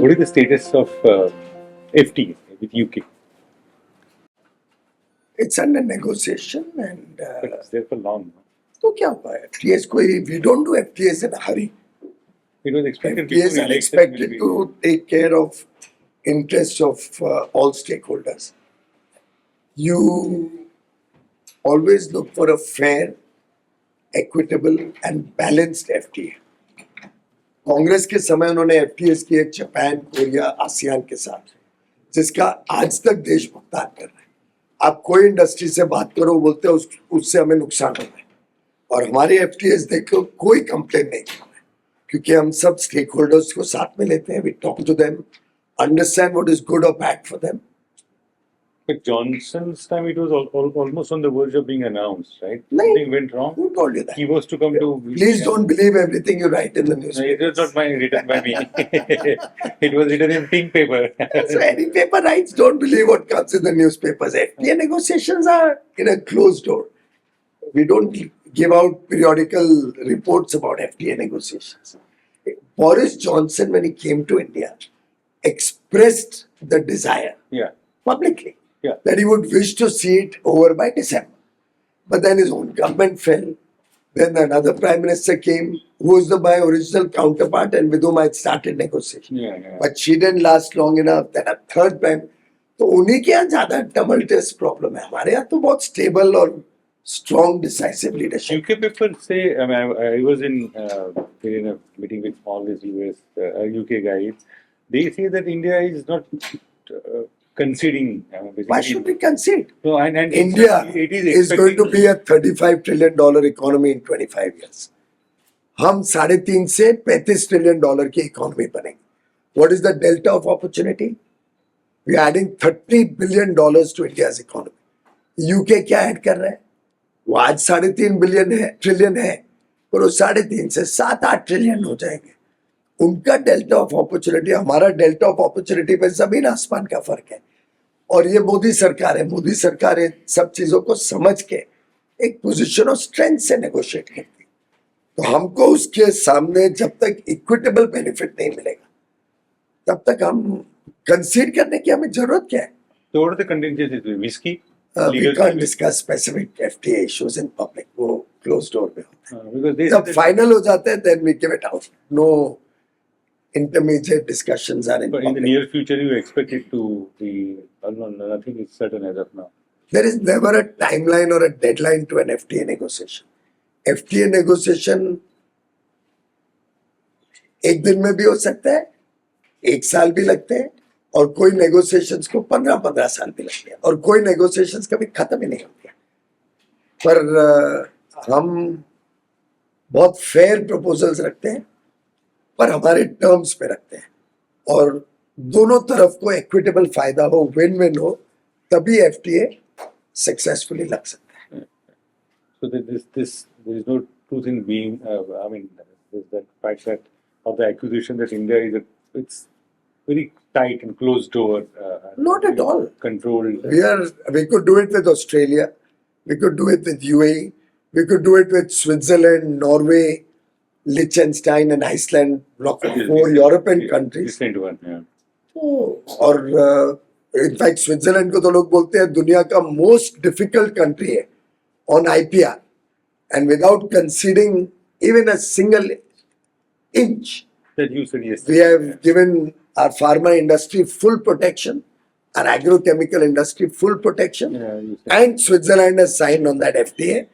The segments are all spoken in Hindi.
What is the status of FTA with UK? It's under negotiation and But it's there for long. तो क्या हुआ है FTAs कोई we don't do FTAs in a hurry. It was expected FTAs before are election expected will to take care of interests of all stakeholders. You always look for a fair, equitable and balanced FTA. Congress के समय उन्होंने FTAs किए जापान, कोरिया, आसियान के साथ, जिसका आज तक देश भुगतान कर रहा है. आप कोई इंडस्ट्री से बात करो, बोलते हैं उससे हमें नुकसान हो रहा है, और हमारे FTAs देख लो, कोई कंप्लेन नहीं कर रहा है, क्योंकि हम सब स्टेक होल्डर्स को साथ में लेते हैं. We talk to them, understand what is good और bad for them. But Johnson's time, it was almost on the verge of being announced, right? No. Something went wrong. Who told you that? He was to come to. Please don't believe everything you write in the No, newspaper. it was not written by me. It was written in pink paper. So any paper writes, don't believe what comes in the newspapers. FTA negotiations are in a closed door. We don't give out periodical reports about FTA negotiations. Boris Johnson, when he came to India, expressed the desire Yeah. publicly Yeah. that he would wish to see it over by December. But then his own government fell. Then another prime minister came, who was my original counterpart and with whom I started negotiation. Yeah. But she didn't last long enough. Then a third prime. तो उन्हीं के यहाँ ज्यादा tumultuous problem है. हमारे यहाँ तो बहुत stable और strong decisive leadership. UK people say, I mean, I was in a meeting with all these UK guys. They say that India is not conceding. Why should we concede? No, and India it is going to be a $35 trillion economy in 25 years. हम 3.5 से $35 trillion की इकोनॉमी बनेंगे. What is the delta of opportunity? We are adding $30 billion to India's economy. UK क्या ऐड कर रहा है? वो आज 3.5 ट्रिलियन है, और वो 3.5 से 7-8 ट्रिलियन हो जाएंगे. उनका डेल्टा ऑफ अपॉर्चुनिटी, हमारा डेल्टा ऑफ अपॉर्चुनिटी में जमीन आसमान का फर्क है. और ये मोदी सरकार है. मोदी सरकार इन सब चीजों को समझ के एक पोजीशन ऑफ स्ट्रेंथ से नेगोशिएट करती है. तो हमको उसके सामने जब तक इक्विटेबल बेनिफिट नहीं मिलेगा, तब तक हम कंसीड करने की हमें जरूरत क्या है? So what are the contingencies? Whiskey? We Legal can't service? discuss specific FTA issues in public. वो closed door में होता है. Because they जब say that- फाइनल हो जाते हैं, then we give it out. No intermediate discussions are in But in the public. near future, you expect it to be, no, nothing is certain as of now. There is never a timeline or a deadline to an FTA negotiation. FTA negotiation एक दिन में भी हो सकता है, 1 साल भी लगते हैं, और कोई negotiations को 15-15 साल भी लगते हैं, और कोई negotiations कभी खत्म ही नहीं होते. पर हम बहुत fair proposals रखते हैं, पर हमारे terms पे रखते हैं, और दोनों तरफ को equitable फायदा हो, win-win हो, तभी FTA successfully लग सकता है. So there is no truth in being, I mean, there's that fact that of the accusation that India is it's very tight and closed door. Not at all. Controlled. We could do it with Australia, we could do it with UAE, we could do it with Switzerland, Norway, Liechtenstein and Iceland, block of 4 European countries. Recent one, yeah. और इनफैक्ट स्विट्जरलैंड को तो लोग बोलते हैं दुनिया का मोस्ट डिफिकल्ट कंट्री है on IPR, and without conceding even a single inch That you said yes. we have given our pharma industry full protection, our agrochemical industry full protection, Yeah, you said. and Switzerland has signed on that FTA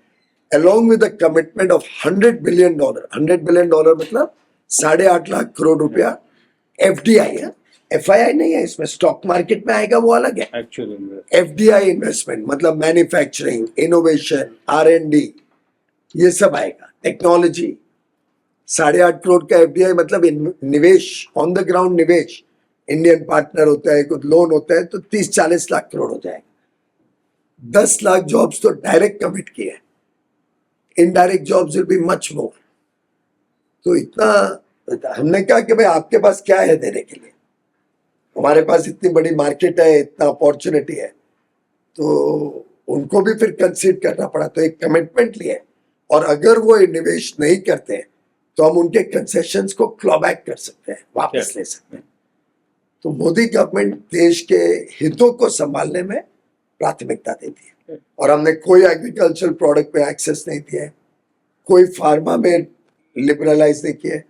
along with the commitment of $100 billion. $100 billion मतलब 8.5 लाख करोड़ रुपया FDI है, FII नहीं है. इसमें स्टॉक मार्केट में आएगा वो अलग है. Actually, FDI इन्वेस्टमेंट मतलब मैन्युफैक्चरिंग, इनोवेशन, R&D, ये सब आएगा. टेक्नोलॉजी 8.5 करोड़ का FDI मतलब निवेश, ऑन द ग्राउंड निवेश. इंडियन पार्टनर होता है, कुछ लोन होता है, तो 30-40 लाख करोड़ हो जाएगा. 10 लाख जॉब्स तो डायरेक्ट कमिट किए हैं. Indirect jobs will be much more. तो इतना हमने कहा कि भाई आपके पास क्या है देने के लिए? हमारे पास इतनी बड़ी मार्केट है, इतना अपॉर्चुनिटी है, तो उनको भी फिर कंसीड करना पड़ा. तो एक कमिटमेंट लिए, और अगर वो निवेश नहीं करते हैं तो हम उनके कंसेशंस को क्लॉबैक कर सकते हैं, वापस ले सकते हैं. तो मोदी गवर्नमेंट देश के हितों को संभालने में प्राथमिकता देती है और हमने कोई एग्रीकल्चरल प्रोडक्ट पे एक्सेस नहीं दिया है, कोई फार्मा में लिबरलाइज नहीं किया है।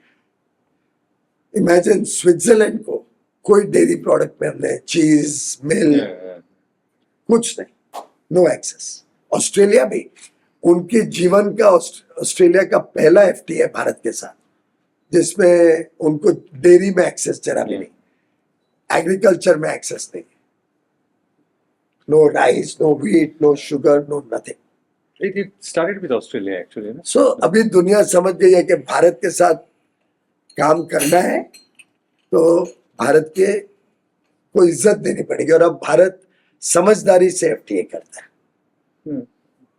इमेजिन स्विट्जरलैंड को कोई डेयरी प्रोडक्ट में हमने चीज मिल्क कुछ नहीं, नो एक्सेस। ऑस्ट्रेलिया भी उनके जीवन का ऑस्ट्रेलिया का पहला एफटीए है भारत के साथ, जिसमें उनको डेयरी में एक्सेस जरा भी नहीं, एग्रीकल्चर में एक्सेस नहीं, no rice, no wheat, no sugar, no nothing. It started with Australia actually. No? So अभी दुनिया समझ गई है कि भारत के साथ काम करना है तो भारत के को इज्जत देनी पड़ेगी और अब भारत समझदारी से एफटीए करता है,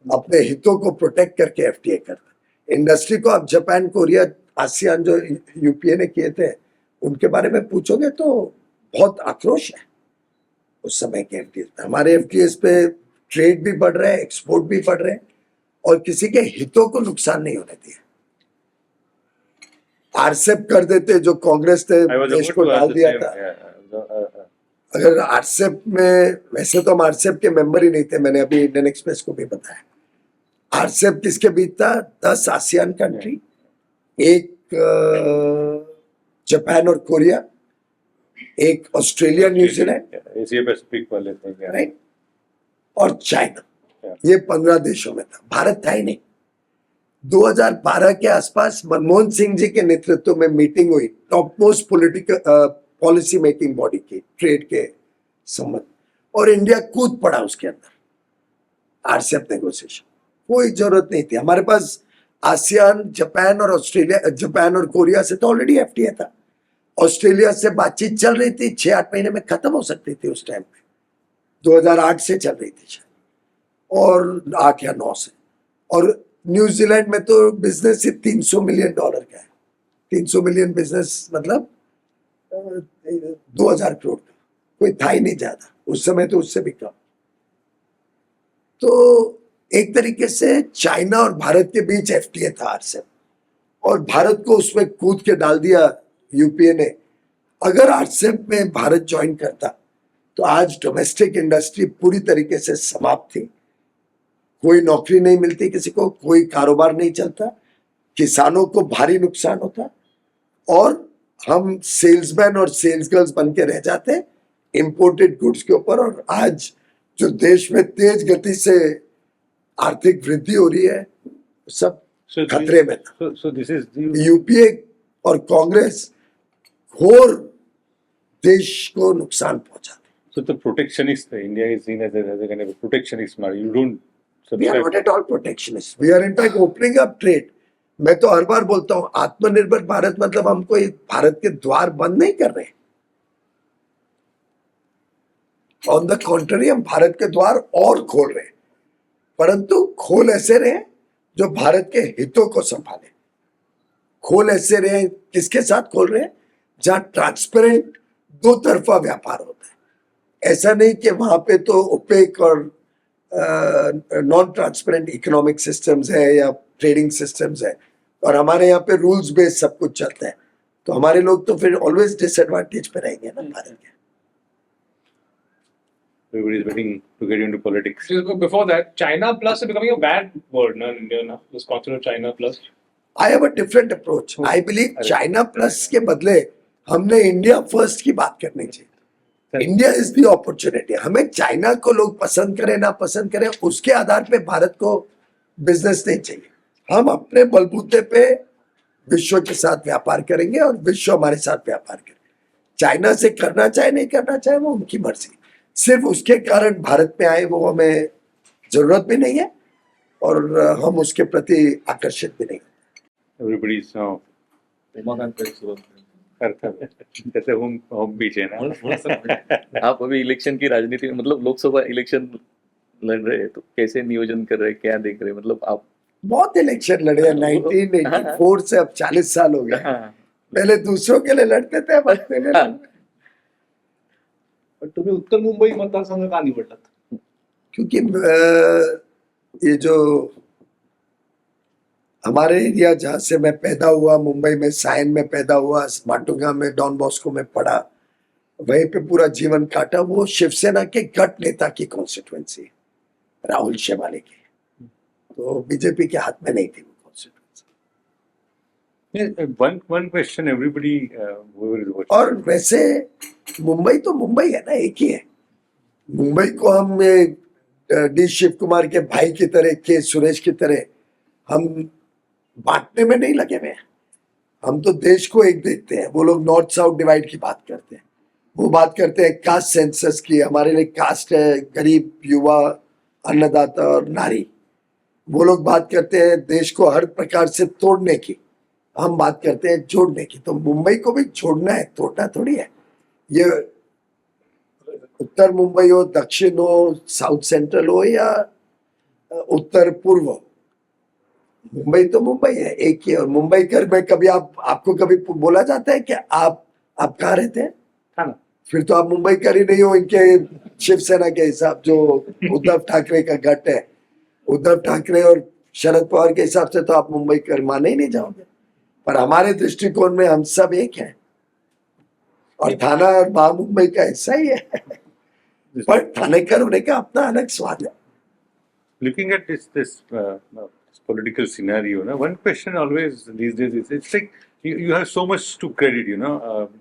अपने हितों को प्रोटेक्ट करके एफटीए करता है। इंडस्ट्री को अब जापान, कोरिया, आसियान जो यूपीए ने किए थे उनके बारे में पूछोगे तो बहुत आक्रोश है उस समय के एफटीए। हमारे एफटीएस पे ट्रेड भी बढ़ रहा है, एक्सपोर्ट भी बढ़ रहे हैं और किसी के हितों को नुकसान नहीं होने दिया। आरसेप कर देते जो कांग्रेस ने I was देश about को to ask डाल the दिया same. था। अगर आरसेप में, वैसे तो हम आरसेप के मेंबर ही नहीं थे, मैंने अभी इंडियन एक्सप्रेस को भी बताया। आरसेप किसके बीच था? 10 आसियान कंट्री, एक जापान और कोरिया, एक ऑस्ट्रेलिया, न्यूजीलैंड, एशिया पैसिफिक वाले थे क्या? राइट, और चाइना। ये 15 देशों में था, भारत था ही नहीं। 2012 के आसपास मनमोहन सिंह जी के नेतृत्व में मीटिंग हुई top most political policy making body की, ट्रेड के संबंध, और इंडिया कूद पड़ा उसके अंदर आरसेप नेगोशिएशन। कोई जरूरत नहीं थी, हमारे पास आसियान, जापान और ऑस्ट्रेलिया, जापान और कोरिया से तो ऑलरेडी एफटीए था। ऑस्ट्रेलिया से बातचीत चल रही थी, 6-8 महीने में खत्म हो सकती थी उस टाइम पे, 2008 से चल रही थी शायद, और 8 या 9 से। और न्यूजीलैंड में तो बिजनेस ही $300 मिलियन का है। 300 मिलियन बिजनेस मतलब 2000 करोड़ का, कोई था ही नहीं ज्यादा उस समय, तो उससे भी कम। तो एक तरीके से चाइना और भारत के बीच एफटीए था आरसेप, और भारत को उसमें कूद के डाल दिया यूपीए ने। अगर आरसेप में भारत ज्वाइन करता तो आज डोमेस्टिक इंडस्ट्री पूरी तरीके से समाप्त थी, कोई नौकरी नहीं मिलती किसी को, कोई कारोबार नहीं चलता, किसानों को भारी नुकसान होता और हम सेल्समैन और सेल्स गर्ल्स बन के रह जाते इंपोर्टेड गुड्स के ऊपर। और आज जो देश में तेज गति से आर्थिक वृद्धि हो रही है, सब खतरे में था। So this is यूपीए और कांग्रेस घोर देश को नुकसान पहुंचाते। so the protectionist. India is seen as a kind of a protectionist model. You don't We are subscribe. not at all protectionist. We are in fact opening up trade. मैं तो हर बार बोलता हूं आत्मनिर्भर भारत मतलब हम कोई भारत के द्वार बंद नहीं कर रहे। ऑन द कॉन्ट्ररी, हम भारत के द्वार और खोल रहे हैं, परंतु खोल ऐसे रहे जो भारत के हितों को संभाले। खोल ऐसे रहे, किसके साथ खोल रहे हैं? जहां ट्रांसपेरेंट दो तरफा व्यापार होता है। ऐसा नहीं कि वहां पे तो ओपेक और नॉन ट्रांसपेरेंट इकोनॉमिक सिस्टम्स है या ट्रेडिंग सिस्टम्स है, और हमारे यहाँ पे रूल्स बेस्ड सब कुछ चलता है, तो हमारे लोग तो फिर ऑलवेज डिसएडवांटेज पे रहेंगे ना भारत के। Everybody is waiting to get into politics. Just before that, China Plus is becoming a bad word now in India now. This concept of China Plus. I have a different approach. I believe China plus के बदले हमने इंडिया फर्स्ट की बात करनी चाहिए। India is the opportunity. हमें चाइना को लोग पसंद करें ना पसंद करें, उसके आधार पे भारत को बिजनेस नहीं चाहिए। हम अपने बलबूते पे विश्व के साथ व्यापार करेंगे और विश्व हमारे साथ व्यापार करेंगे। चाइना से करना चाहे नहीं करना चाहे वो उनकी मर्जी। सिर्फ उसके कारण भारत में आए वो हमें जरूरत भी नहीं है और हम उसके प्रति आकर्षित भी नहीं। Everybody is now उमाकांत का सुरुवात जैसे हम बीच है ना। आप अभी इलेक्शन की राजनीति में, मतलब लोकसभा इलेक्शन लड़ रहे हैं, तो कैसे नियोजन कर रहे हैं, क्या देख रहे हैं? मतलब आप बहुत इलेक्शन लड़े हैं, 1984 से अब 40 साल हो गए। पहले दूसरों के लिए लड़ते थे, अब अपने लिए लड़ते हैं। पण तुम्ही उत्तर मुंबई मतदारसंघ का निवडलात? क्योंकि ये जो हमारे एरिया जहाँ से मैं पैदा हुआ, मुंबई में सायन में पैदा हुआ, माटुंगा में डॉन बॉस्को में पढ़ा, वहीं पे पूरा जीवन काटा। वो शिवसेना के गट नेता की कॉन्स्टिट्यूएंसी है, राहुल शेवाले की, तो बीजेपी के हाथ में नहीं थी वो constituency. One question everybody whoever is watching. और वैसे मुंबई तो मुंबई है ना, एक ही है। मुंबई को हम डी शिव कुमार के भाई की तरह, के सुरेश की तरह हम बांटने में नहीं लगे हुए हैं। हम तो देश को एक देखते हैं। वो लोग नॉर्थ साउथ डिवाइड की बात करते हैं, वो बात करते हैं कास्ट सेंसस की। हमारे लिए कास्ट है गरीब, युवा, अन्नदाता और नारी। वो लोग बात करते हैं देश को हर प्रकार से तोड़ने की, हम बात करते हैं जोड़ने की। तो मुंबई को भी जोड़ना है, तोड़ना थोड़ी है। ये उत्तर मुंबई हो, दक्षिण हो, साउथ सेंट्रल हो या उत्तर पूर्व हो, मुंबई तो मुंबई है, एक ही है। और मुंबई कर में कभी आपको कभी बोला जाता है कि आप कहाँ रहते हैं? हाँ ना। फिर तो आप मुंबई कर ही नहीं हो इनके शिवसेना के हिसाब। जो उद्धव ठाकरे का गट है, उद्धव ठाकरे और शरद पवार के हिसाब से तो आप मुंबई कर माने ही नहीं जाओगे। पर हमारे दृष्टिकोण में हम सब एक हैं, और थाना और महामुंबई का हिस्सा ही है। पर थानेकर होने का अपना अलग स्वाद है। Looking at this political scenario, no, one question always these days is it's like you have so much to credit,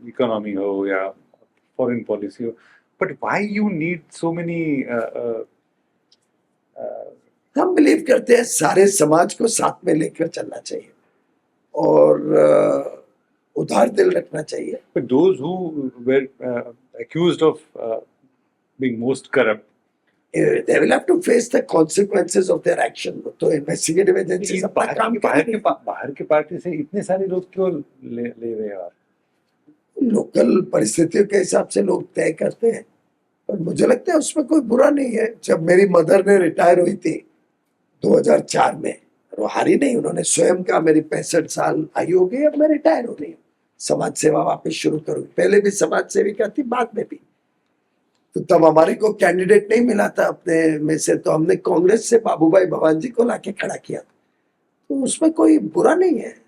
economy ho ya foreign policy ho, but why you need so many हम बिलीव करते हैं सारे समाज को साथ में लेकर चलना चाहिए और उदार दिल रखना चाहिए। but those who were accused of being most corrupt, they will have to face the consequences of their action. तो इन्वेस्टिगेटिव एजेंसी अपना काम करेंगी। बाहर के पार्टी से इतने सारे लोग क्यों ले रहे हैं? लोकल परिस्थितियों के हिसाब से लोग तय करते हैं, पर मुझे लगता है उसमें कोई बुरा नहीं है। जब मेरी मदर ने रिटायर हुई थी 2004 में, वो हारी नहीं, उन्होंने स्वयं कहा मेरी 65 साल आयु हो गई, अब मैं रिटायर हो रही हूँ, समाज सेवा वापस शुरू करूँ। पहले भी समाज सेविका थी, बाद में भी। तो तब हमारे को कैंडिडेट नहीं मिला था अपने में से, तो हमने कांग्रेस से बाबूभाई भवान जी को लाके खड़ा किया। तो उसमें कोई बुरा नहीं है।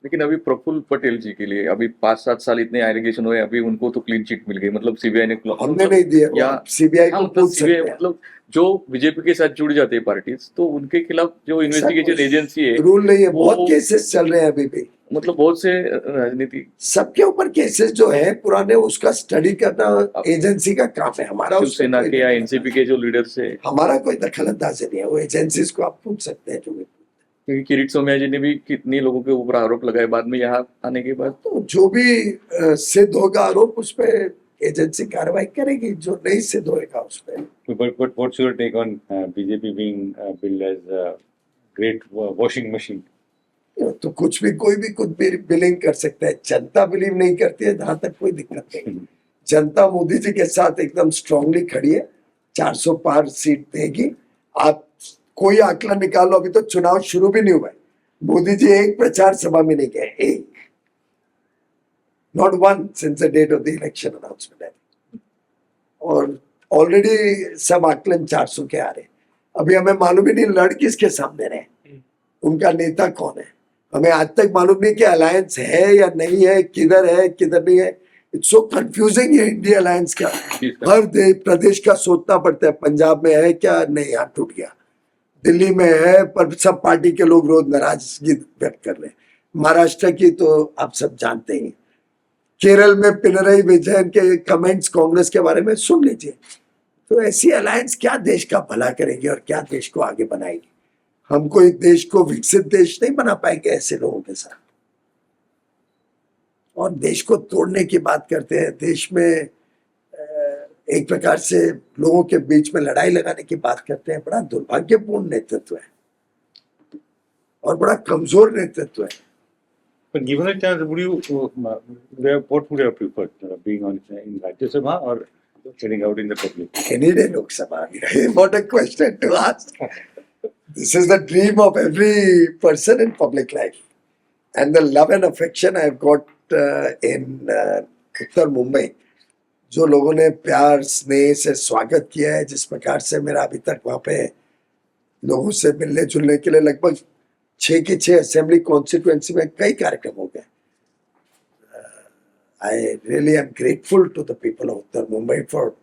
लेकिन अभी प्रफुल्ल पटेल जी के लिए अभी 5-7 साल इतने एलिगेशन हुए, अभी उनको तो क्लीन चिट मिल गई, मतलब सीबीआई ने हमने नहीं दिया, या सीबीआई को पूछ सकते सीबीआई हैं। मतलब जो बीजेपी के साथ जुड़ जाते हैं पार्टीज, तो उनके खिलाफ जो इन्वेस्टिगेशन एजेंसी है, रूल नहीं है, बहुत वो- केसेस चल रहे हैं अभी भी। मतलब बहुत से राजनीति सबके ऊपर केसेस जो है पुराने, उसका स्टडी करना एजेंसी का काम है। हमारा उसमें शिवसेना कोई के या दखल- एनसीपी के जो लीडर्स है, हमारा कोई दखल अंदाजी नहीं है। वो एजेंसीज को आप पूछ सकते हैं जो भी। क्योंकि किरीट सोमैया जी ने भी कितने लोगों के ऊपर आरोप लगाए बाद में यहाँ आने के बाद। तो जो भी सिद्ध होगा आरोप, उस पर एजेंसी कार्रवाई करेगी। जो नहीं सिद्ध होगा उस पर but what's your take on BJP being billed as a great washing machine? तो कुछ भी कोई भी कुछ भी बिलिंग कर सकता है। जनता बिलीव नहीं करती है, जहां तक कोई दिक्कत नहीं। जनता मोदी जी के साथ एकदम स्ट्रांगली खड़ी है, 400 पार सीट देगी। आप कोई आंकड़ा निकालो, अभी तो चुनाव शुरू भी नहीं हुआ है, मोदी जी एक प्रचार सभा में नहीं गए, एक, not one since the date of the election announcement. और ऑलरेडी सब आकलन 400 के आ रहे हैं। अभी हमें मालूम ही नहीं लड़ किसके सामने रहे, उनका नेता कौन है। हमें आज तक मालूम नहीं कि अलायंस है या नहीं है, किधर है किधर नहीं है। इट्स सो कंफ्यूजिंग है इंडिया अलायंस का। हर प्रदेश का सोचना पड़ता है, पंजाब में है क्या, नहीं यहाँ टूट गया। दिल्ली में है, पर सब पार्टी के लोग रोज नाराजगी व्यक्त कर रहे हैं। महाराष्ट्र की तो आप सब जानते ही। केरल में पिनराई विजयन के कमेंट्स कांग्रेस के बारे में सुन लीजिए। तो ऐसी अलायंस क्या देश का भला करेगी और क्या देश को आगे बनाएगी? हम कोई देश को विकसित देश नहीं बना पाएंगे ऐसे लोगों के साथ। और देश को तोड़ने की बात करते हैं, देश में एक प्रकार से लोगों के बीच में लड़ाई लगाने की बात करते हैं। बड़ा दुर्भाग्यपूर्ण नेतृत्व है और बड़ा कमजोर नेतृत्व है। But given a chance, what would you have preferred, being in Rajya Sabha or getting out in the public? Any day Lok Sabha. What a question to ask. This is the dream of every person in public life. And the love and affection I've got in उत्तर मुंबई, जो लोगों ने प्यार स्नेह से स्वागत किया है, जिस प्रकार से मेरा अभी तक वहाँ पे लोगों से मिलने जुलने के लिए लगभग 6 की 6 असेंबली कॉन्स्टिट्यूएंसी में कई कार्यक्रम हो गए। I really am grateful to the people of Uttar Mumbai for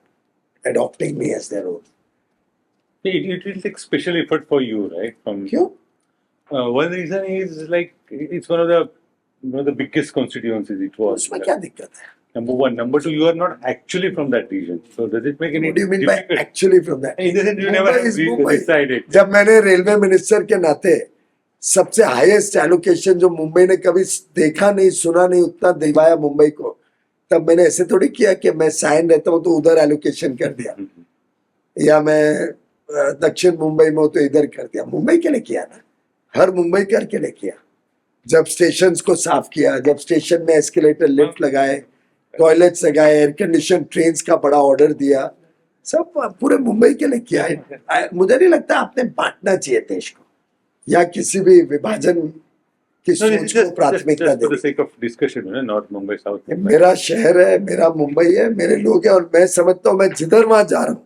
adopting me as their own. It will take special effort for you, right? From क्यों? one reason is like it's one of the biggest constituencies it was. उसमें क्या दिक्कत है? Number one. Number two, you are not actually from that region. So does it make any What do you mean by difficult? actually from that? In the sense, you never Mumbai have is Mumbai. decided. जब मैंने रेलवे मिनिस्टर के नाते सबसे हाईएस्ट एलोकेशन जो मुंबई ने कभी देखा नहीं सुना नहीं उतना दिलवाया मुंबई को, तब मैंने ऐसे थोड़ी किया कि मैं साइन रहता हूँ तो उधर एलोकेशन कर दिया, या मैं दक्षिण मुंबई में हूं तो इधर कर दिया. मुंबई के लिए किया ना, हर मुंबई कर के लिए किया. जब स्टेशंस को साफ किया, जब स्टेशन में एस्केलेटर लिफ्ट लगाए, टॉयलेट्स लगाए, एयर कंडीशन ट्रेन्स का बड़ा ऑर्डर दिया, सब पूरे मुंबई के लिए किया है. मुझे नहीं लगता आपने बांटना चाहिए देश को या किसी भी विभाजन की No, this सोच is को just प्राथमिकता for the देनी. sake of discussion, North Mumbai, South ये Mumbai. मेरा शहर है, मेरा मुंबई है, मेरे लोग हैं, और मैं समझता हूँ मैं जिधर वहां जा रहा हूँ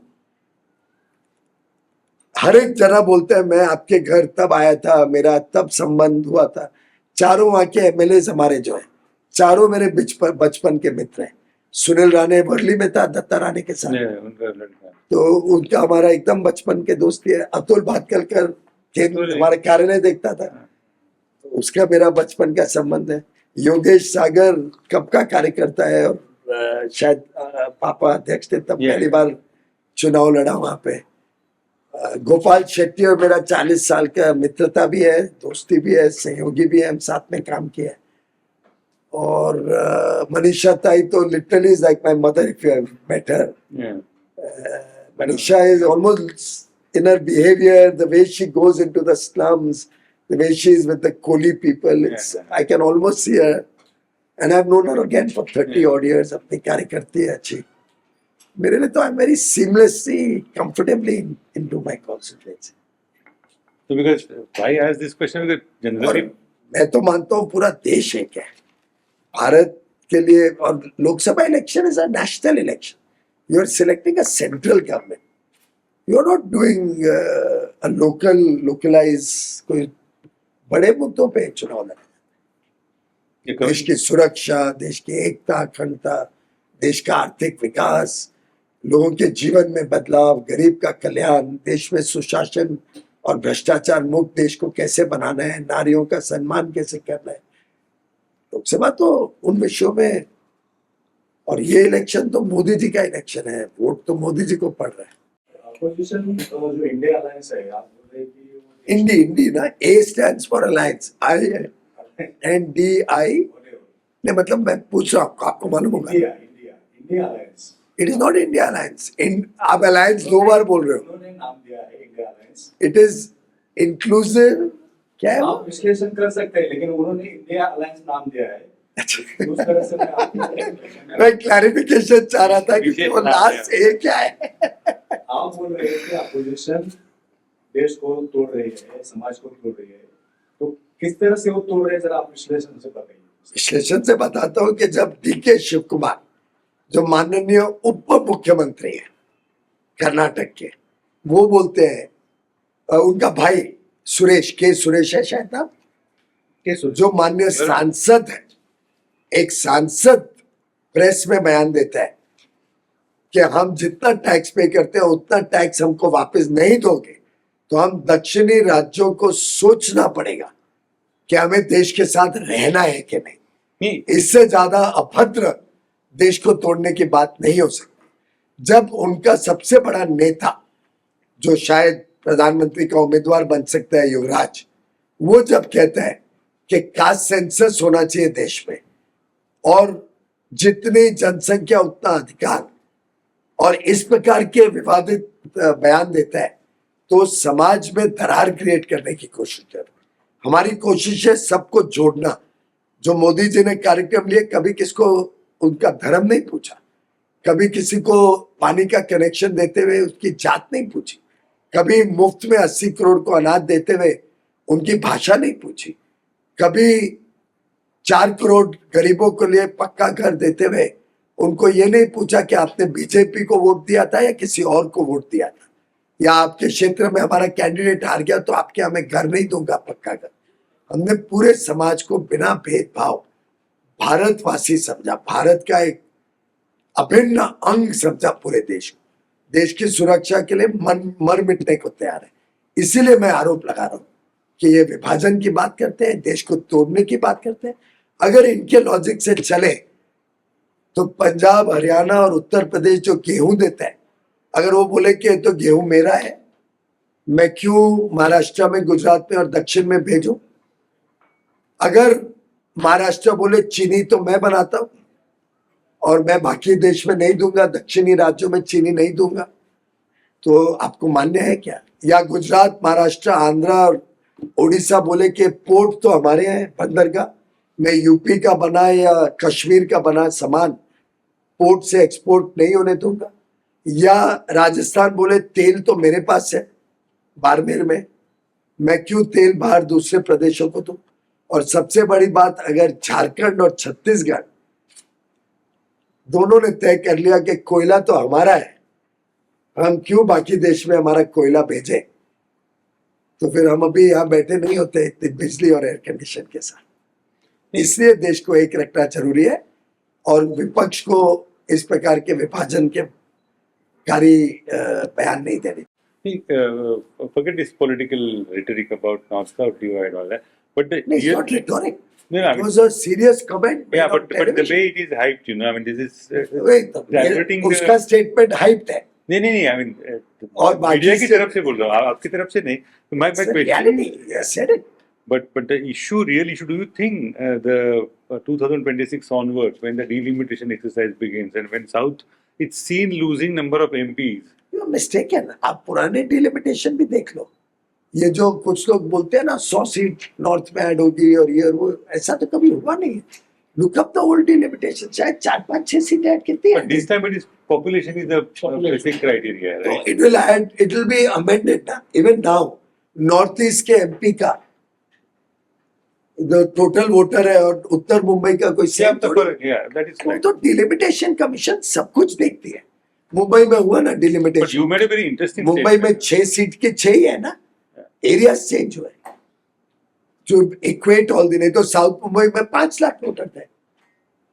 हर एक जना बोलते हैं मैं आपके घर तब आया था, मेरा तब संबंध हुआ था. चारों वहां के एमएलए हमारे जो है, चारों मेरे बचपन के मित्र हैं. सुनील राणे वर्ली में था दत्ता राणे के साथ, Yeah, उनका लड़का. तो उनका हमारा एकदम बचपन के दोस्ती है. अतुल भातकलकर अतुल- हमारे कार्यालय देखता था, तो उसका मेरा बचपन का संबंध है. योगेश सागर कब का कार्यकर्ता है, और शायद पापा अध्यक्ष थे तब Yeah. पहली बार चुनाव लड़ा वहां पे. गोपाल शेट्टी और मेरा 40 साल का मित्रता भी है, दोस्ती भी है, सहयोगी भी है, हम साथ में काम किया है. और मनीषा ताई तो literally is like my mother if you have met her. Yeah. Manisha is almost in her behavior, the way she goes into the slums, the way she is with the Koli people. It's, Yeah. I can almost see her. And I've known her again for 30 Yeah. odd years. अपनी कार्य करती है अच्छी. मेरे लिए तो I'm very seamlessly, comfortably into my constituency. So because why I ask this question? Because और generally, मैं तो मानता हूँ पूरा देश एक है. भारत के लिए, और Lok Sabha election is a national election. You are selecting a central government. You are not doing a localized कोई बड़े मुद्दों पे चुनाव लड़ा. देश की सुरक्षा, देश की एकता अखंडता, देश का आर्थिक विकास, लोगों के जीवन में बदलाव, गरीब का कल्याण, देश में सुशासन और भ्रष्टाचार मुक्त देश को कैसे बनाना है, नारियों का सम्मान कैसे करना है. लोकसभा तो उन विषयों में, और ये इलेक्शन तो मोदी जी का इलेक्शन है, वोट तो मोदी जी को पड़ रहा है. अपोजिशन जो इंडिया अलायंस है, आप बोल रहे हैं कि वो इंडी इंडी ना, ए स्टैंड्स फॉर अलायंस, INDI. नहीं मतलब मैं पूछ रहा हूँ, आपको मालूम होगा. India alliance it is not India alliance. आप अलायंस 2 बार बोल रहे हो. उन्होंने नाम दिया है India alliance. It is inclusive. क्या है वो? आप विश्लेषण कर सकते हैं, लेकिन उन्होंने इंडिया अलायंस नाम दिया है. अच्छा. उस तरह से मैं आपको मैं क्लैरिफिकेशन चाह रहा था कि वो लास्ट ए क्या है. आप बोल रहे हैं कि अपोजिशन देश को तोड़ रही है, समाज को तोड़ रही है, तो किस तरह से वो तोड़ रहे हैं, जरा आप विश्लेषण से बताइए. विश्लेषण से बताता हूँ कि जब DK शिव कुमार, जो माननीय उप मुख्यमंत्री है कर्नाटक के, वो बोलते हैं, उनका भाई सुरेश है शायद नाम, जो माननीय सांसद है, एक सांसद प्रेस में बयान देता है कि हम जितना टैक्स पे करते हैं उतना टैक्स हमको वापस नहीं दोगे तो हम दक्षिणी राज्यों को सोचना पड़ेगा कि हमें देश के साथ रहना है कि नहीं. नहीं, इससे ज्यादा अभद्र देश को तोड़ने की बात नहीं हो सकती. जब उनका सबसे बड़ा नेता, जो शायद प्रधानमंत्री का उम्मीदवार बन सकता है, युवराज, वो जब कहता है कि कास्ट सेंसस होना चाहिए देश में और जितनी जनसंख्या उतना अधिकार, और इस प्रकार के विवादित बयान देता है, तो समाज में दरार क्रिएट करने की कोशिश कर रहे हैं. हमारी कोशिश है सबको जोड़ना. जो मोदी जी ने कार्यक्रम लिए, कभी किसको उनका धर्म नहीं पूछा, कभी किसी को पानी का कनेक्शन देते हुए उसकी जात नहीं पूछी, कभी मुफ्त में 80 करोड़ को अनाज देते हुए उनकी भाषा नहीं पूछी, कभी 4 करोड़ गरीबों के लिए पक्का घर देते हुए उनको ये नहीं पूछा कि आपने बीजेपी को वोट दिया था या किसी और को वोट दिया था, या आपके क्षेत्र में हमारा कैंडिडेट हार गया तो आपके हमें घर नहीं दूंगा पक्का घर. हमने पूरे समाज को बिना भेदभाव भारतवासी समझा, भारत का एक अभिन्न अंग समझा पूरे देश को, देश की सुरक्षा के लिए मर मिटने को तैयार है। इसीलिए मैं आरोप लगा रहा हूं कि ये विभाजन की बात करते हैं, देश को तोड़ने की बात करते हैं। अगर इनके लॉजिक से चले तो पंजाब, हरियाणा और उत्तर प्रदेश जो गेहूं देते हैं, अगर वो बोले कि तो गेहूं मेरा है, मैं क्यों महाराष्ट्र में, गुजरात में और दक्षिण में भेजूं? अगर महाराष्ट्र बोले चीनी तो मैं बनाता हूं और मैं बाकी देश में नहीं दूंगा, दक्षिणी राज्यों में चीनी नहीं दूंगा, तो आपको मान्य है क्या? या गुजरात, महाराष्ट्र, आंध्र और उड़ीसा बोले कि पोर्ट तो हमारे हैं, बंदरगाह, मैं यूपी का बना या कश्मीर का बना सामान पोर्ट से एक्सपोर्ट नहीं होने दूंगा। या राजस्थान बोले तेल तो मेरे पास है बाड़मेर में, मैं क्यों तेल बाहर दूसरे प्रदेशों को दूं? और सबसे बड़ी बात, अगर झारखंड और छत्तीसगढ़ दोनों ने तय कर लिया कि कोयला तो हमारा है, हम क्यों बाकी देश में हमारा कोयला भेजें, तो फिर हम अभी यहाँ बैठे नहीं होते इतनी बिजली और एयर कंडीशन के साथ। इसलिए देश को एक रखना जरूरी है और विपक्ष को इस प्रकार के विभाजन के कारी बयान नहीं देने। Forget this political rhetoric about North-South divide and all that. But the It's not rhetoric. no, I It mean, was a serious comment. made yeah, on but the television. way it is hyped, you know, I mean, this is Wait, diverting उसका स्टेटमेंट हाइप है नहीं, I mean, और बाकी मीडिया की से- तरफ से बोल रहा हूँ, आपकी तरफ से नहीं. My question, reality. I said it. but the real issue, do you think the 2026 onwards, when the delimitation exercise begins, and when South it's seen losing number of MPs, You are mistaken. आप पुराने डिलिमिटेशन भी देख लो। ये जो कुछ लोग बोलते हैं ना 100 सीट नॉर्थ में ऐड होगी और ये और वो, ऐसा तो कभी हुआ नहीं। Look up the old delimitation, शायद 4-5-6 सीट ऐड कितनी but this time it is population is the basic criteria, right? it will be amended ना। Even now नॉर्थ ईस्ट के एमपी का जो टोटल वोटर है और उत्तर मुंबई का कोई Yeah, सेम थोड़ी। that is वो correct. तो डिलिमिटेशन कमीशन सब कुछ देखती है। मुंबई में हुआ ना But delimitation, you made a very interesting Mumbai में statement. 6 सीट के 6 ही है ना, एरियाज चेंज हुए जो इक्वेट ऑल दी। नहीं तो साउथ मुंबई में 5 लाख वोटर थे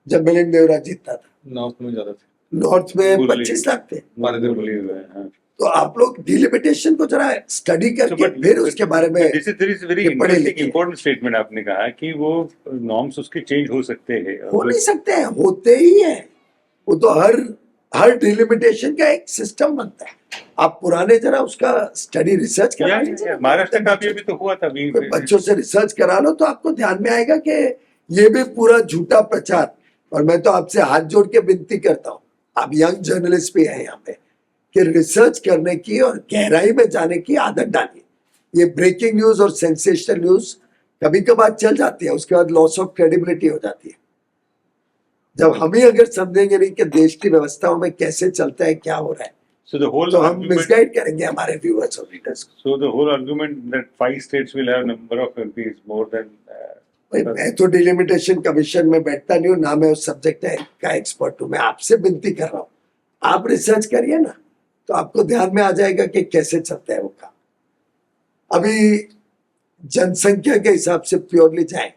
जब मिलिंद देवरा जीतता था, नॉर्थ में ज्यादा थे। नॉर्थ में मुरली। 25 लाख थे। मुरली हुआ है, हाँ. तो आप लोग डिलिमिटेशन को जरा स्टडी So, करके but- फिर उसके बारे में This is very ये पढ़े interesting, लिखे। important statement आपने कहा कि वो नॉर्म्स उसके चेंज हो सकते हैं. हो नहीं सकते हैं, होते ही है। वो तो हर डिलिमिटेशन का एक सिस्टम बनता है। आप पुराने जरा उसका स्टडी रिसर्च करा लीजिए। महाराष्ट्र का भी तो हुआ था अभी. बच्चों से रिसर्च करा लो तो आपको ध्यान में आएगा कि ये भी पूरा झूठा प्रचार। और मैं तो आपसे हाथ जोड़ के विनती करता हूँ, आप यंग जर्नलिस्ट भी हैं यहाँ पे, कि रिसर्च करने की और गहराई में जाने की आदत डालिए। ये ब्रेकिंग न्यूज और सेंसेशनल न्यूज कभी कभार चल जाती है, उसके बाद लॉस ऑफ क्रेडिबिलिटी हो जाती है। जब हम ही अगर समझेंगे नहीं कि देश की व्यवस्थाओं में कैसे चलता है, क्या हो रहा है, So the whole तो हम argument, मिसगाइड करेंगे हमारे व्यूअर्स और रीडर्स को। so the whole argument that 5 states will have number of MPs more than भाई मैं तो डिलिमिटेशन कमीशन में बैठता नहीं हूँ, ना मैं उस सब्जेक्ट का एक्सपर्ट हूँ। मैं आपसे विनती कर रहा हूँ, आप रिसर्च करिए ना, तो आपको ध्यान में आ जाएगा कि कैसे चलता है वो काम। अभी जनसंख्या के हिसाब से प्योरली जाए,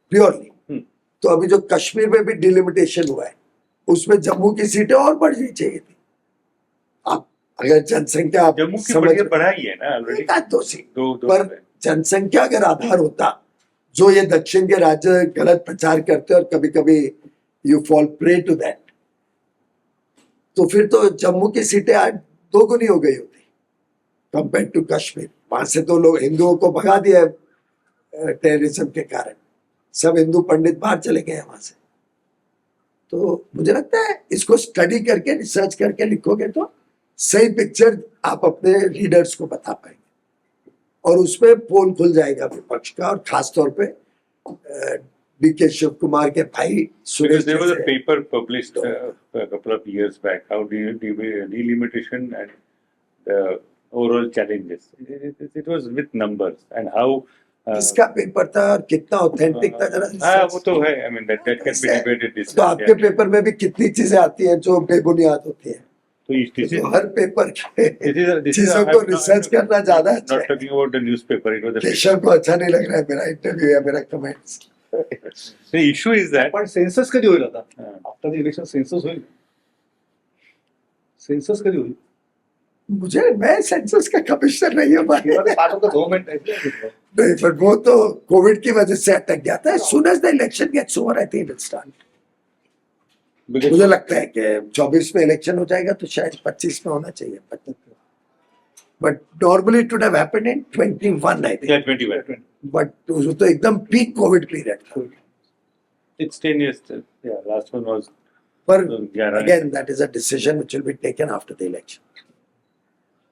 प्योरली तो अभी जो कश्मीर में भी डिलिमिटेशन हुआ है, उसमें जम्मू की सीटें और बढ़नी चाहिए थी। आप अगर जनसंख्या आप जम्मू की समझ बढ़ाई है ना ऑलरेडी. एक आध 2 सीट, दो पर जनसंख्या अगर आधार होता, जो ये दक्षिण के राज्य गलत प्रचार करते हैं और कभी कभी you fall prey to that, तो फिर तो जम्मू की सीटें आज 2 गुनी हो गई होती कंपेयर टू कश्मीर। वहां से तो लोग हिंदुओं को भगा दिया है टेररिज्म के कारण, सब हिंदू पंडित बाहर चले गए वहां से। तो मुझे लगता है इसको स्टडी करके रिसर्च करके लिखोगे तो सही पिक्चर आप अपने रीडर्स को बता पाएंगे और उसमें पोल खुल जाएगा विपक्ष का। और खास तौर पे डीके शिव कुमार के भाई Suresh Because there was a जैसे- paper published a couple of years back, how delimitation and the overall challenges. It was with numbers and how. किसका पेपर था और कितना ऑथेंटिक था जरा हाँ, वो research- तो है. I mean that can be ऐसे- debated. तो आपके पेपर में भी कितनी चीजें आती हैं जो बेबुनियाद होती हैं। So this is तो हर पेपर के this is चीजों को रिसर्च करना ज्यादा अच्छा not है। talking about the newspaper. It was the Keshav को अच्छा नहीं लग रहा है मेरा इंटरव्यू या मेरा comments. The issue is that पण सेन्सस कधी होईल आता हा. आफ्टर द इलेक्शन सेन्सस होईल सेन्सस कधी होईल मुझे मैं सेंसस का कमिश्नर नहीं हूँ भाई। किंवा ते पार्ट ऑफ द गव्हर्नमेंट आहे नहीं, पर वो तो कोविड की वजह से अटक गया था। Soon as the election gets over I think it start. because मुझे लगता है कि 24 में इलेक्शन हो जाएगा तो शायद 25 में होना चाहिए, 25 में। But normally it would have happened in 21 I yeah, think. 21. But वो तो एकदम पीक कोविड पीरियड था। It's 10 years. Yeah, last one was पर 11. Again that is a decision which will be taken after the election.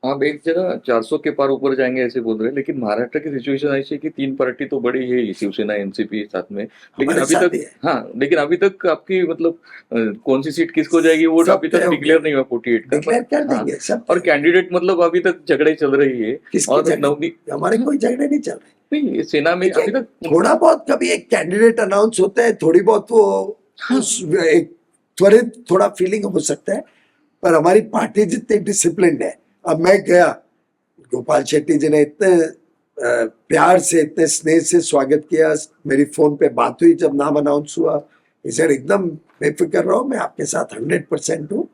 आप एक जगह 400 के पार ऊपर जाएंगे ऐसे बोल रहे हैं, लेकिन महाराष्ट्र की सिचुएशन ऐसी है कि 3 पार्टी तो बड़ी है ही, शिवसेना एनसीपी साथ में, लेकिन हमारे अभी साथ तक ही है। हाँ, लेकिन अभी तक आपकी मतलब कौन सी सीट किसको जाएगी वो सब अभी तक तय हो डिक्लेयर गया। नहीं हुआ 48 का। डिक्लेयर कर हाँ, देंगे सब। और कैंडिडेट मतलब अभी तक झगड़े चल रही है। किसके और झगड़े? नवनीत हमारे कोई झगड़े नहीं चल रहे। नहीं, सेना में अभी तक थोड़ा बहुत कभी एक कैंडिडेट अनाउंस होता है, थोड़ी बहुत वो एक त्वरित थोड़ा फीलिंग हो सकता है, पर हमारी पार्टी जितनी डिसिप्लिन है। अब मैं गया, गोपाल शेट्टी जी ने इतने प्यार से इतने स्नेह से स्वागत किया, मेरी फोन पे बात हुई जब नाम अनाउंस हुआ, इसे एकदम बेफिक्र रहो, मैं आपके साथ 100% हूँ,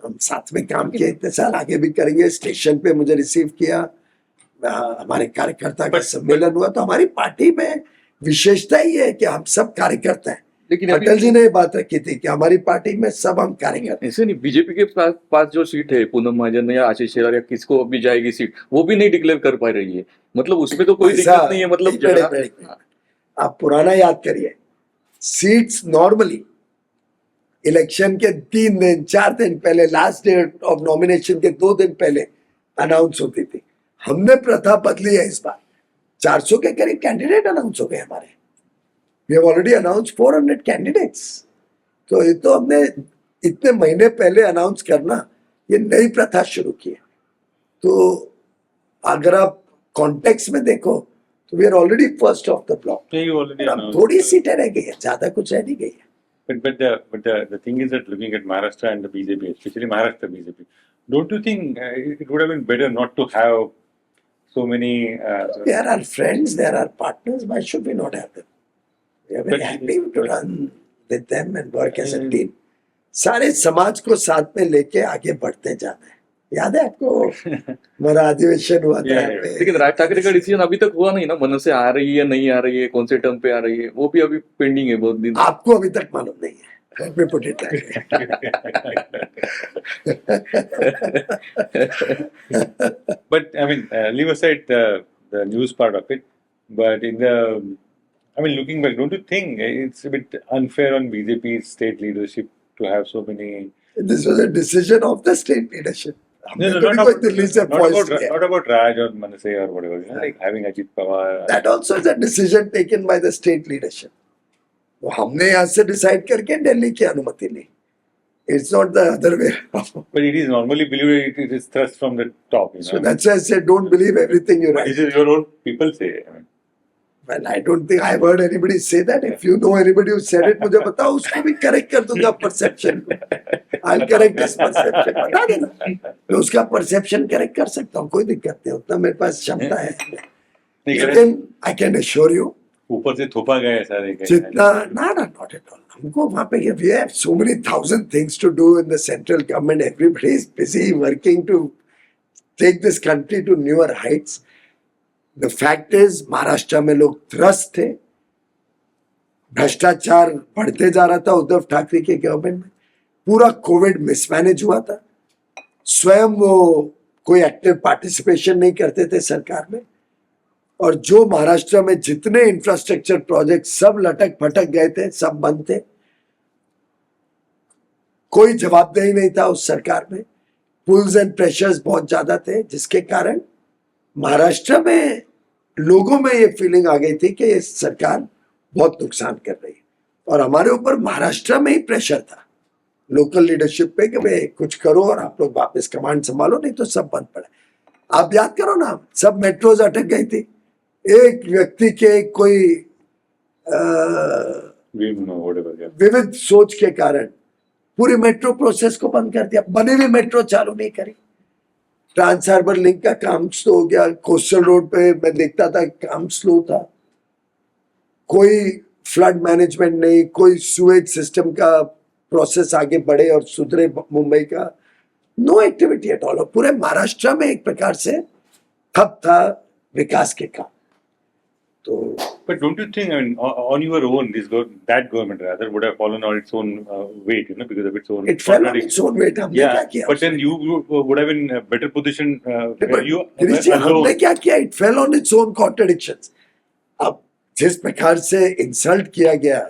हम साथ में काम किए इतने साल, आगे भी करेंगे। स्टेशन पे मुझे रिसीव किया, हमारे कार्यकर्ता का सम्मेलन हुआ। तो हमारी पार्टी में विशेषता ही है कि हम सब कार्यकर्ता हैं। लेकिन अटल जी ने ये बात रखी थी कि हमारी पार्टी में सब हम कार्यकर्ता ऐसे नहीं, बीजेपी के पास जो सीट है पूनम महाजन या आशीष शेलार या किसको अभी जाएगी सीट, वो भी नहीं डिक्लेयर कर पा रही है। मतलब उसमें तो कोई ऐसा- दिक्कत नहीं है, मतलब एक मिनट, झगड़ा- एक मिनट, एक मिनट। आप पुराना याद करिए, सीट्स नॉर्मली इलेक्शन के 3 दिन 4 दिन पहले, लास्ट डेट ऑफ नॉमिनेशन के 2 दिन पहले अनाउंस होती थी। हमने प्रथा बदली है इस बार, 400 के करीब कैंडिडेट अनाउंस हो गए हमारे। We have already announce 400 candidates. तो ये तो हमने इतने महीने पहले अनाउंस करना, ये नई प्रथा शुरू की है। तो अगर आप कॉन्टेक्स्ट में देखो तो we are already first off the block. Yeah, you already announced. थोड़ी सीटें रह गई है, ज्यादा कुछ रह नहीं गई है। But the thing is that looking at Maharashtra and the BJP, especially Maharashtra BJP, don't you think it would have been better not to have so many? They are our friends, they are our partners. Why should we not have them? We are very But- happy to run with them and work as a team. सारे समाज को साथ में लेके आगे बढ़ते जाना है। याद है आपको हमारा अधिवेशन हुआ था Yeah, यहाँ yeah. पे? लेकिन राज ठाकरे का डिसीजन अभी तक हुआ नहीं ना, मन से आ रही है नहीं आ रही है, कौन से टर्म पे आ रही है, वो भी अभी पेंडिंग है बहुत दिन। आपको अभी तक मालूम नहीं है। Let me put it that way. But I mean, leave aside the news part of it. But I mean, looking back, don't you think it's a bit unfair on BJP's state leadership to have so many? This was a decision of the state leadership. हमने कभी कोई दिल्ली से voice किया। not about Raj or Manase or whatever, you know, like having Ajit Pawar. That also is a decision taken by the state leadership. वो हमने यहाँ से डिसाइड करके दिल्ली की अनुमति ली। It's not the other way around. But it is normally believed it is thrust from the top, you know. So that's why I said don't believe everything you But write. this is your own people say. I mean, Well, I don't think I've heard anybody say that. If you know anybody who said it, मुझे बताओ, उसको भी correct कर दूंगा perception को. I'll correct his perception. बता देना. मैं उसका perception correct कर सकता हूँ, कोई दिक्कत नहीं, उतना मेरे पास क्षमता है. नहीं, लेकिन I can assure you, ऊपर से थोपा गया है सारे का। जितना not at all. हमको वहाँ पे we have so many thousand things to do in the central government. Everybody is busy working to take this country to newer heights. The fact is, Maharashtra में लोग त्रस्त थे, भ्रष्टाचार बढ़ते जा रहा था उद्धव ठाकरे के गवर्नमेंट में, पूरा कोविड मिसमैनेज हुआ था, स्वयं वो कोई एक्टिव पार्टिसिपेशन नहीं करते थे सरकार में, और जो महाराष्ट्र में जितने इंफ्रास्ट्रक्चर प्रोजेक्ट सब लटक फटक गए थे, सब बंद थे, कोई जवाबदेही नहीं था उस सरकार में, पुल्स एंड प्रेशर्स बहुत ज्यादा थे, जिसके कारण महाराष्ट्र में लोगों में ये फीलिंग आ गई थी कि ये सरकार बहुत नुकसान कर रही है, और हमारे ऊपर महाराष्ट्र में ही प्रेशर था लोकल लीडरशिप पे कि भाई कुछ करो और आप लोग वापस कमांड संभालो, नहीं तो सब बंद पड़े। आप याद करो ना, सब मेट्रोज अटक गई थी, एक व्यक्ति के कोई विविध सोच के कारण पूरी मेट्रो प्रोसेस को बंद कर दिया, बनी हुई मेट्रो चालू नहीं करी, ट्रांस हार्बर लिंक का काम स्लो हो गया, कोस्टल रोड पे मैं देखता था काम स्लो था, कोई फ्लड मैनेजमेंट नहीं, कोई सुएज सिस्टम का प्रोसेस आगे बढ़े और सुधरे मुंबई का, नो एक्टिविटी एट ऑल। पूरे महाराष्ट्र में एक प्रकार से ठप था विकास के काम। तो But don't you think, I mean, on your own, that government rather would have fallen on its own weight, because of its own it fell on contradiction? It's own wait. हमने क्या Yeah, किया? but then you would have been in a better position where But you Girish ji, were हमने alone. क्या किया? It fell on its own contradictions. अब जिस प्रकार से इंसल्ट किया गया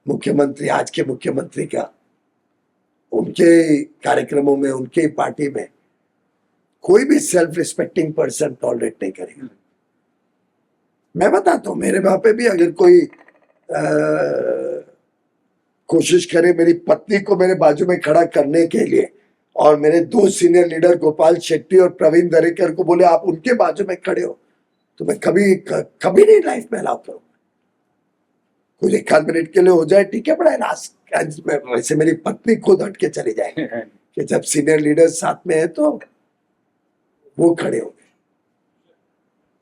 मुख्यमंत्री, आज के मुख्यमंत्री का, उनके कार्यक्रमों में, उनके पार्टी में, कोई भी सेल्फ रिस्पेक्टिंग पर्सन टॉलरेट नहीं करेगा। मैं बताता हूं, मेरे वहां पे भी अगर कोई कोशिश करे मेरी पत्नी को मेरे बाजू में खड़ा करने के लिए, और मेरे दो सीनियर लीडर गोपाल शेट्टी और प्रवीण दरेकर को बोले आप उनके बाजू में खड़े हो, तो मैं कभी नहीं लाइफ में अलाउ करूंगा। कुछ एक आध मिनट के लिए हो जाए ठीक है, बड़ा वैसे मेरी पत्नी खुद हट के चली जाएगी कि जब सीनियर लीडर साथ में है तो वो खड़े हो गए।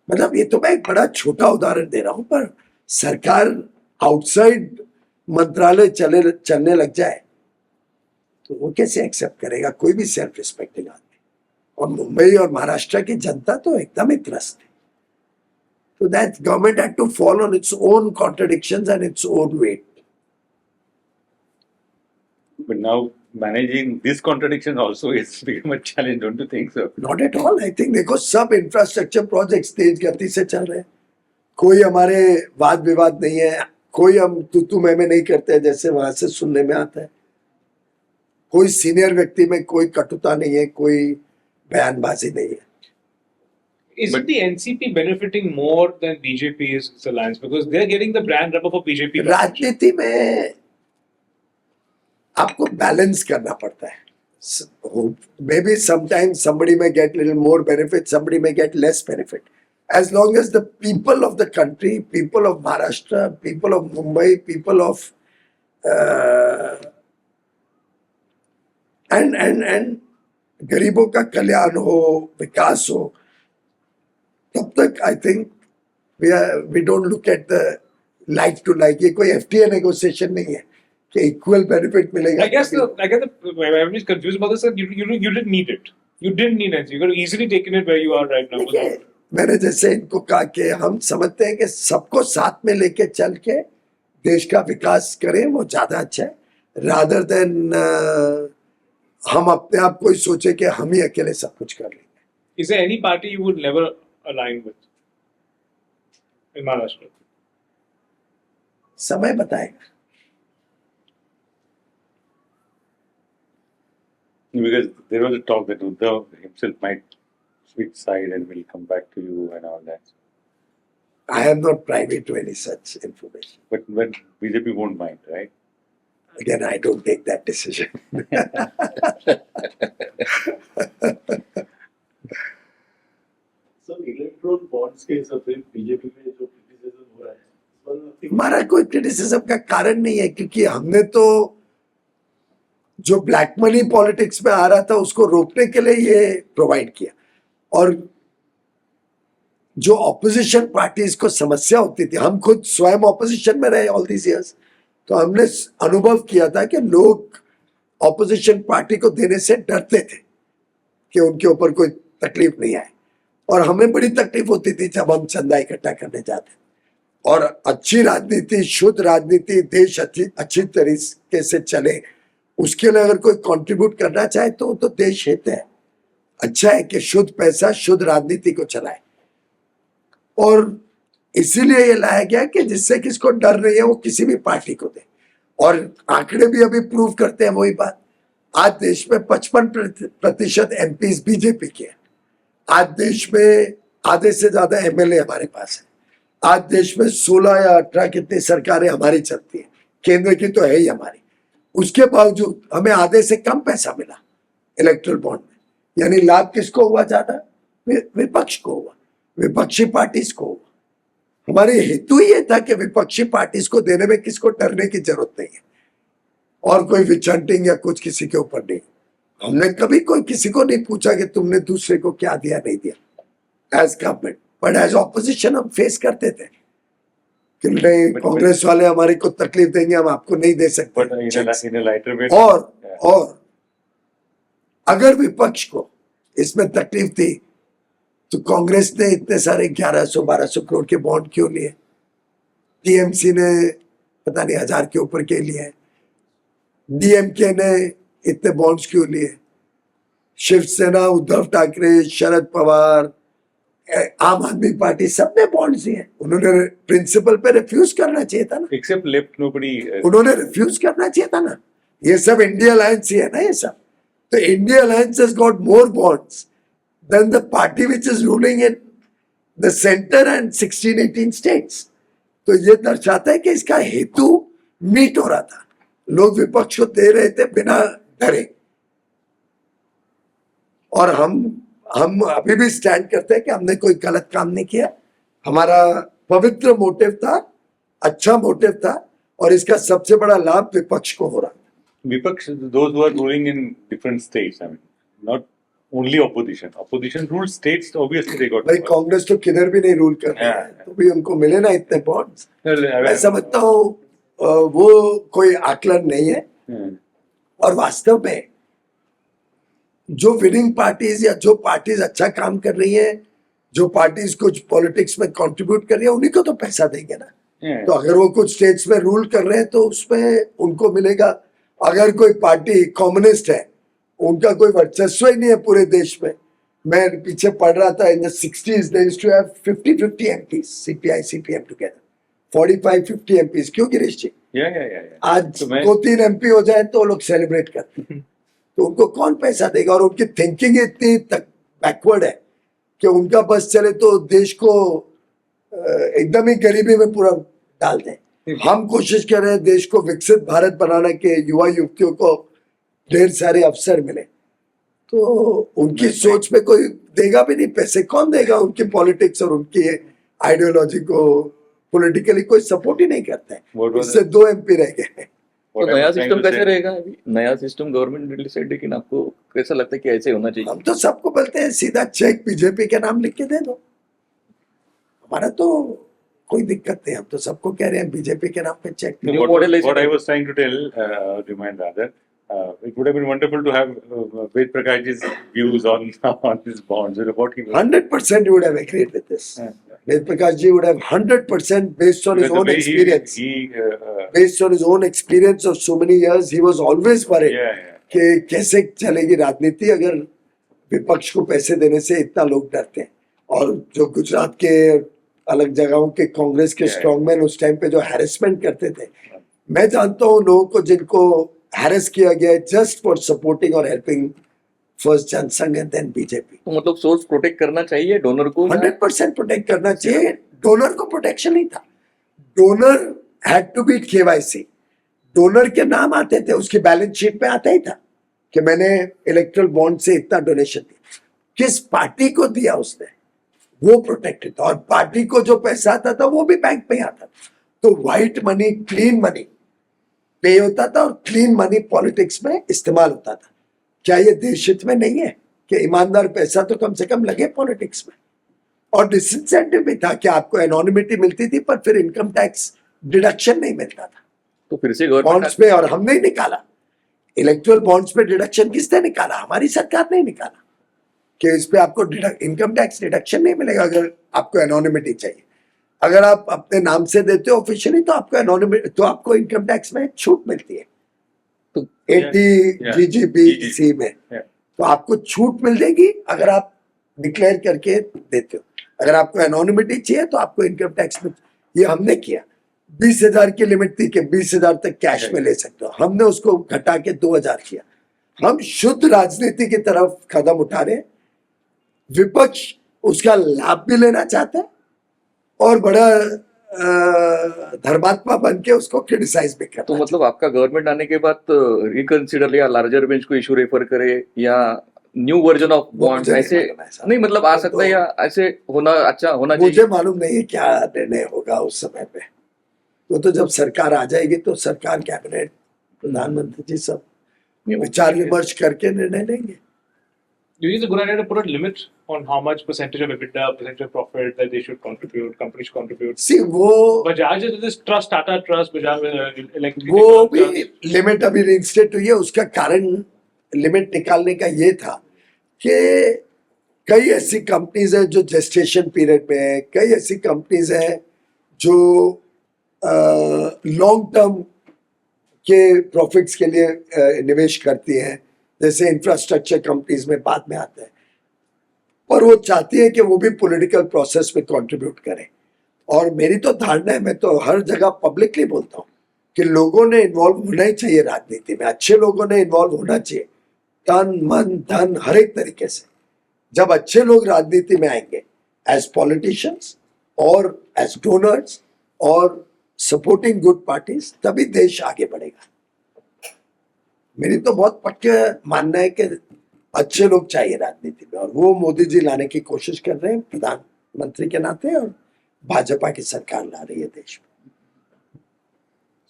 मतलब ये तो मैं एक बड़ा छोटा उदाहरण दे रहा हूं, पर सरकार आउटसाइड मंत्रालय चलने लग जाए तो वो कैसे एक्सेप्ट करेगा कोई भी सेल्फ रिस्पेक्टिंग आदमी। और मुंबई और महाराष्ट्र की जनता तो एकदम ही त्रस्त है। तो that government had to follow on its own contradictions and its own weight. But now managing this contradiction also is become a challenge, don't you think so? Not at all. I think देखो सब इंफ्रास्ट्रक्चर प्रोजेक्ट्स तेज गति से चल रहे हैं, कोई हमारे वाद विवाद नहीं है, कोई हम तू मैं नहीं करते हैं जैसे वहां से सुनने में आता है, कोई सीनियर व्यक्ति में कोई कटुता नहीं है, कोई बयानबाजी नहीं है। Is the NCP benefiting more than BJP's alliance because they're getting the brand rubber for BJP? राजनीति में आपको बैलेंस करना पड़ता है। Maybe sometimes somebody may get little more benefit, somebody may get less benefit. As long as the people of the country, people of Maharashtra, people of Mumbai, people of and गरीबों का कल्याण हो, विकास हो, तब तक I think we don't look at the like to like. ये कोई एफटीए नेगोशिएशन नहीं है कि इक्वल बेनिफिट मिलेगा। I guess everybody's confused about this. That you didn't need it. You didn't need it. You could have easily taken it where you are right now. देखिए, मैंने जैसे इनको कहा कि हम समझते हैं कि सबको साथ में लेके चल के देश का विकास करें, वो ज्यादा अच्छा है, रादर देन हम अपने आप को ही सोचे कि हम ही अकेले सब कुछ कर लेंगे। Is there any party you would never align with in Maharashtra? समय बताएगा। Because there was a talk that Uddhav himself might switch side and will come back to you and all that. I am not privy to any such information. But when BJP won't mind, right? Again, I don't take that decision. Sir electron bonds के हिसाब से बीजेपी में जो क्रिटिसिज्म हो रहा है, इस पर हमारा कोई क्रिटिसिज्म का कारण नहीं है, क्योंकि हमने तो जो ब्लैक मनी पॉलिटिक्स में आ रहा था उसको रोकने के लिए ये प्रोवाइड किया। और जो ऑपोजिशन पार्टीज को समस्या होती थी, हम खुद स्वयं ऑपोजिशन में रहे ऑल दीज इयर्स, तो हमने अनुभव किया था कि लोग ऑपोजिशन पार्टी को देने से डरते थे कि उनके ऊपर कोई तकलीफ नहीं आए, और हमें बड़ी तकलीफ होती थी जब हम चंदा इकट्ठा करने जाते। और अच्छी राजनीति, शुद्ध राजनीति, देश अच्छी तरीके से चले, उसके लिए अगर कोई कंट्रीब्यूट करना चाहे तो देश हित है। अच्छा है कि शुद्ध पैसा शुद्ध राजनीति को चलाए, और इसीलिए ये लाया गया कि जिससे किसको डर नहीं है वो किसी भी पार्टी को दे। और आंकड़े भी अभी प्रूव करते हैं वही बात। आज देश में 55% एमपीज बीजेपी के हैं। आज देश में आधे से ज्यादा एमएलए हमारे पास है। आज देश में 16 या 18 कितनी सरकारें हमारी चलती है, केंद्र की तो है ही हमारी। उसके बावजूद हमें आधे से कम पैसा मिला इलेक्ट्रल बॉन्ड में। यानी लाभ किसको हुआ ज्यादा? विपक्ष को हुआ, विपक्षी पार्टीज को हुआ। हमारे हेतु ये था कि विपक्षी पार्टीज को देने में किसको डरने की जरूरत नहीं है, और कोई विचंटिंग या कुछ किसी के ऊपर नहीं। हमने कभी कोई किसी को नहीं पूछा कि तुमने दूसरे को क्या दिया नहीं दिया as government, but as opposition हम फेस करते थे कि नहीं But- कांग्रेस वाले हमारे को तकलीफ देंगे, हम आपको नहीं दे सकते But checks। in a lighter way. और अगर विपक्ष को इसमें तकलीफ थी तो कांग्रेस ने इतने सारे 1100-1200 करोड़ के बॉन्ड क्यों लिए? टीएमसी ने पता नहीं 1000 के ऊपर के लिए, डीएमके ने इतने बॉन्ड्स क्यों लिए? शिवसेना, उद्धव ठाकरे, शरद पवार, आम आदमी पार्टी, सबने बॉन्ड्स दिए। उन्होंने प्रिंसिपल पे रिफ्यूज करना चाहिए था ना, Except left, nobody. उन्होंने रिफ्यूज करना चाहिए था ना। ये सब इंडिया अलायंस ही है ना, ये सब। तो India alliance has got more bonds than the party which is ruling in the centre and 16-18 states. तो ये दर्शाता है कि इसका हेतु मीट हो रहा था, लोग विपक्ष को दे रहे थे बिना डरे। और हम अभी भी स्टैंड करते हैं कि हमने कोई गलत काम नहीं किया, हमारा पवित्र मोटिव था, अच्छा मोटिव था, और इसका सबसे बड़ा लाभ विपक्ष को हो रहा है। Vipaks, those who are ruling in different states, I mean, not only opposition. Opposition ruled states, obviously they got. भाई कांग्रेस तो किधर भी नहीं रूल कर रहा है, तो भी उनको मिले ना इतने बॉन्ड्स। Well, मैं समझता हूँ वो कोई आकलन नहीं है। Hmm. और वास्तव में जो विनिंग पार्टीज या जो पार्टीज अच्छा काम कर रही हैं, जो पार्टीज कुछ पॉलिटिक्स में कंट्रीब्यूट कर रही है, उन्हीं को तो पैसा देंगे ना। Yeah. तो अगर वो कुछ स्टेट्स में रूल कर रहे हैं तो उसमें उनको मिलेगा। अगर कोई पार्टी कम्युनिस्ट है, उनका कोई वर्चस्व ही नहीं है पूरे देश में। मैं पीछे पढ़ रहा था, in the 60s they used to have 50-50 MPs, CPI CPM together, 45-50 MPs। क्यों गिरीश जी? Yeah. आज तो मैं- 2-3 MP हो जाए तो लोग सेलिब्रेट करते हैं। तो उनको कौन पैसा देगा? और उनकी थिंकिंग इतनी तक बैकवर्ड है कि उनका बस चले तो देश को एकदम ही गरीबी में पूरा डाल दें। हम कोशिश कर रहे हैं देश को विकसित भारत बनाने के, युवा युवतियों को ढेर सारे अवसर मिले, तो उनकी सोच में कोई देगा भी नहीं पैसे। कौन देगा? उनकी पॉलिटिक्स और उनकी आइडियोलॉजी को पॉलिटिकली कोई सपोर्ट ही नहीं करता है। What was इससे 2 MP रह गए। तो what I नया was trying सिस्टम to कैसे say- रहेगा अभी? नया सिस्टम गवर्नमेंट रिलीज है, लेकिन आपको कैसा लगता है कि ऐसे होना चाहिए? हम तो सबको बोलते हैं सीधा चेक बीजेपी के नाम लिख के दे दो, हमारा तो कोई दिक्कत नहीं। हम तो सबको कह रहे हैं बीजेपी के नाम पे check. No, New what, model is- what I was trying to tell, remind rather, it would have been wonderful to have Ved Prakash's views on on his bonds. What he was. 100% you would have agreed with this. Yeah. Ved Prakash ji would have 100% based on his Because the own way experience. he Based on his own experience of so many years, he was always worried yeah. कि कैसे चलेगी राजनीति अगर विपक्ष को पैसे देने से इतना लोग डरते हैं। और जो गुजरात के अलग जगहों के कांग्रेस के Yeah. स्ट्रॉन्गमैन उस टाइम पे जो हैरेसमेंट करते थे, मैं जानता हूँ लोगों को जिनको हैरेस किया गया है जस्ट फॉर सपोर्टिंग और helping first Jansangh and then BJP. तो मतलब सोर्स प्रोटेक्ट करना चाहिए डोनर को? 100% प्रोटेक्ट करना चाहिए। डोनर को प्रोटेक्शन नहीं था, donor had to be KYC. Donor के नाम आते थे, उसकी बैलेंस शीट पे आता ही था कि मैंने इलेक्ट्रल बॉन्ड से इतना डोनेशन दिया, किस पार्टी को दिया उसने, वो प्रोटेक्टेड था। और पार्टी को जो पैसा आता था वो भी बैंक में आता था। तो व्हाइट मनी, क्लीन मनी पे होता था और क्लीन मनी पॉलिटिक्स में इस्तेमाल होता था। क्या ये देश हित में नहीं है कि ईमानदार पैसा तो कम से कम लगे पॉलिटिक्स में? और डिसइंसेंटिव भी था कि आपको एनोनिमिटी मिलती थी पर फिर इनकम टैक्स डिडक्शन नहीं मिलता था तो फिर से बॉन्ड्स गवर्नमेंट पे। और हमने ही निकाला इलेक्ट्रल बॉन्ड्स पे डिडक्शन। किसने निकाला? हमारी सरकार ने निकाला कि इस पे आपको इनकम टैक्स डिडक्शन नहीं मिलेगा अगर आपको एनोनिमिटी चाहिए। अगर आप अपने नाम से देते हो ऑफिशियली तो आपको एनोनिमिटी, तो आपको इनकम टैक्स में छूट मिलती है तो 80 Yeah. GGBC में। Yeah. तो आपको छूट मिल जाएगी अगर आप डिक्लेयर करके देते हो। अगर आपको एनोनिमिटी चाहिए तो आपको इनकम टैक्स में, ये हमने किया। 20,000 की लिमिट थी कि 20,000 तक कैश में ले सकते हो, हमने उसको घटा के 2,000 किया। हम शुद्ध राजनीति की तरफ कदम उठा रहे हैं। विपक्ष उसका लाभ भी लेना चाहता है और बड़ा धर्मात्मा बन के उसको क्रिटिसाइज भी करता तो है। मतलब आपका गवर्नमेंट आने के बाद रिकंसिडर या लार्जर बेंच को इशू रेफर करे या न्यू वर्जन ऑफ वो बॉन्ड मुझे नहीं ऐसे मालूम है साहब। नहीं, मतलब आ वो सकता है तो- या ऐसे होना अच्छा होना मुझे चाहिए? मालूम नहीं है क्या निर्णय होगा उस समय पे। वो तो जब सरकार आ जाएगी तो सरकार, कैबिनेट, प्रधानमंत्री जी सब विचार विमर्श करके निर्णय लेंगे। you think it's a good idea to put a limit on how much percentage of EBITDA, percentage of profit that they should contribute, companies should contribute? सी वो Bajaj is this trust, Tata Trust, Bajaj Electric. वो भी लिमिट अभी रिइंस्टेट हुई है. उसका कारण लिमिट निकालने का ये था कि कई ऐसी कंपनीज हैं जो जेस्टेशन पीरियड में है, कई ऐसी कंपनीज हैं जो लॉन्ग टर्म के प्रॉफिट्स के लिए निवेश करती हैं, जैसे इंफ्रास्ट्रक्चर कंपनीज में बाद में आते हैं, और वो चाहती है कि वो भी पॉलिटिकल प्रोसेस में कंट्रीब्यूट करें. और मेरी तो धारणा है, मैं तो हर जगह पब्लिकली बोलता हूँ कि लोगों ने इन्वॉल्व होना ही चाहिए राजनीति में. अच्छे लोगों ने इन्वॉल्व होना चाहिए, तन मन धन हर एक तरीके से. जब अच्छे लोग राजनीति में आएंगे एज पॉलिटिशियंस और एज डोनर्स और सपोर्टिंग गुड पार्टीज, तभी देश आगे बढ़ेगा. मेरी तो बहुत पक्का मानना है कि अच्छे लोग चाहिए राजनीति में, और वो मोदी जी लाने की कोशिश कर रहे हैं प्रधानमंत्री के नाते, और भाजपा की सरकार ला रही है देश में.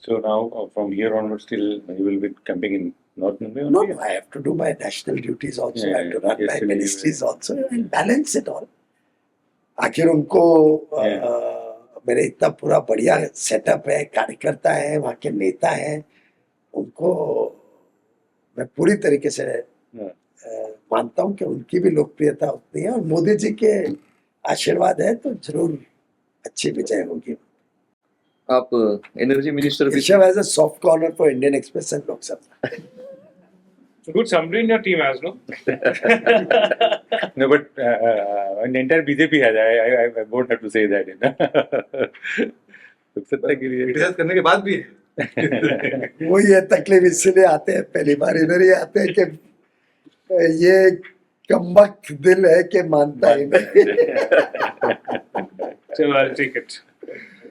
So now, from here onwards, still you will be camping in North Mumbai? No, only? no, I have to do my national duties also. Yeah, I have to run my yesterday you ministries also and balance it all. आखिर उनको मेरे इतना पूरा बढ़िया सेटअप है, कार्यकर्ता है, वहाँ के नेता हैं, उनको मैं पूरी तरीके से Yeah. मानता हूँ कि उनकी भी लोकप्रियता उतनी है, और मोदी जी के आशीर्वाद है तो जरूर अच्छी विजय होगी. आप एनर्जी मिनिस्टर भी Keshav has a soft corner for Indian Express and Lok Sabha. Good summary in your team has, no? No, but an entire BJP has. I won't have to say that. You know? तो सत्ता के लिए क्रिटिसाइज करने के बाद भी है. वो ये तकलीफ इसलिए आते हैं, पहली बार इधर ही आते हैं कि ये कमबख्त दिल है कि मानता ही नहीं. So I'll take it.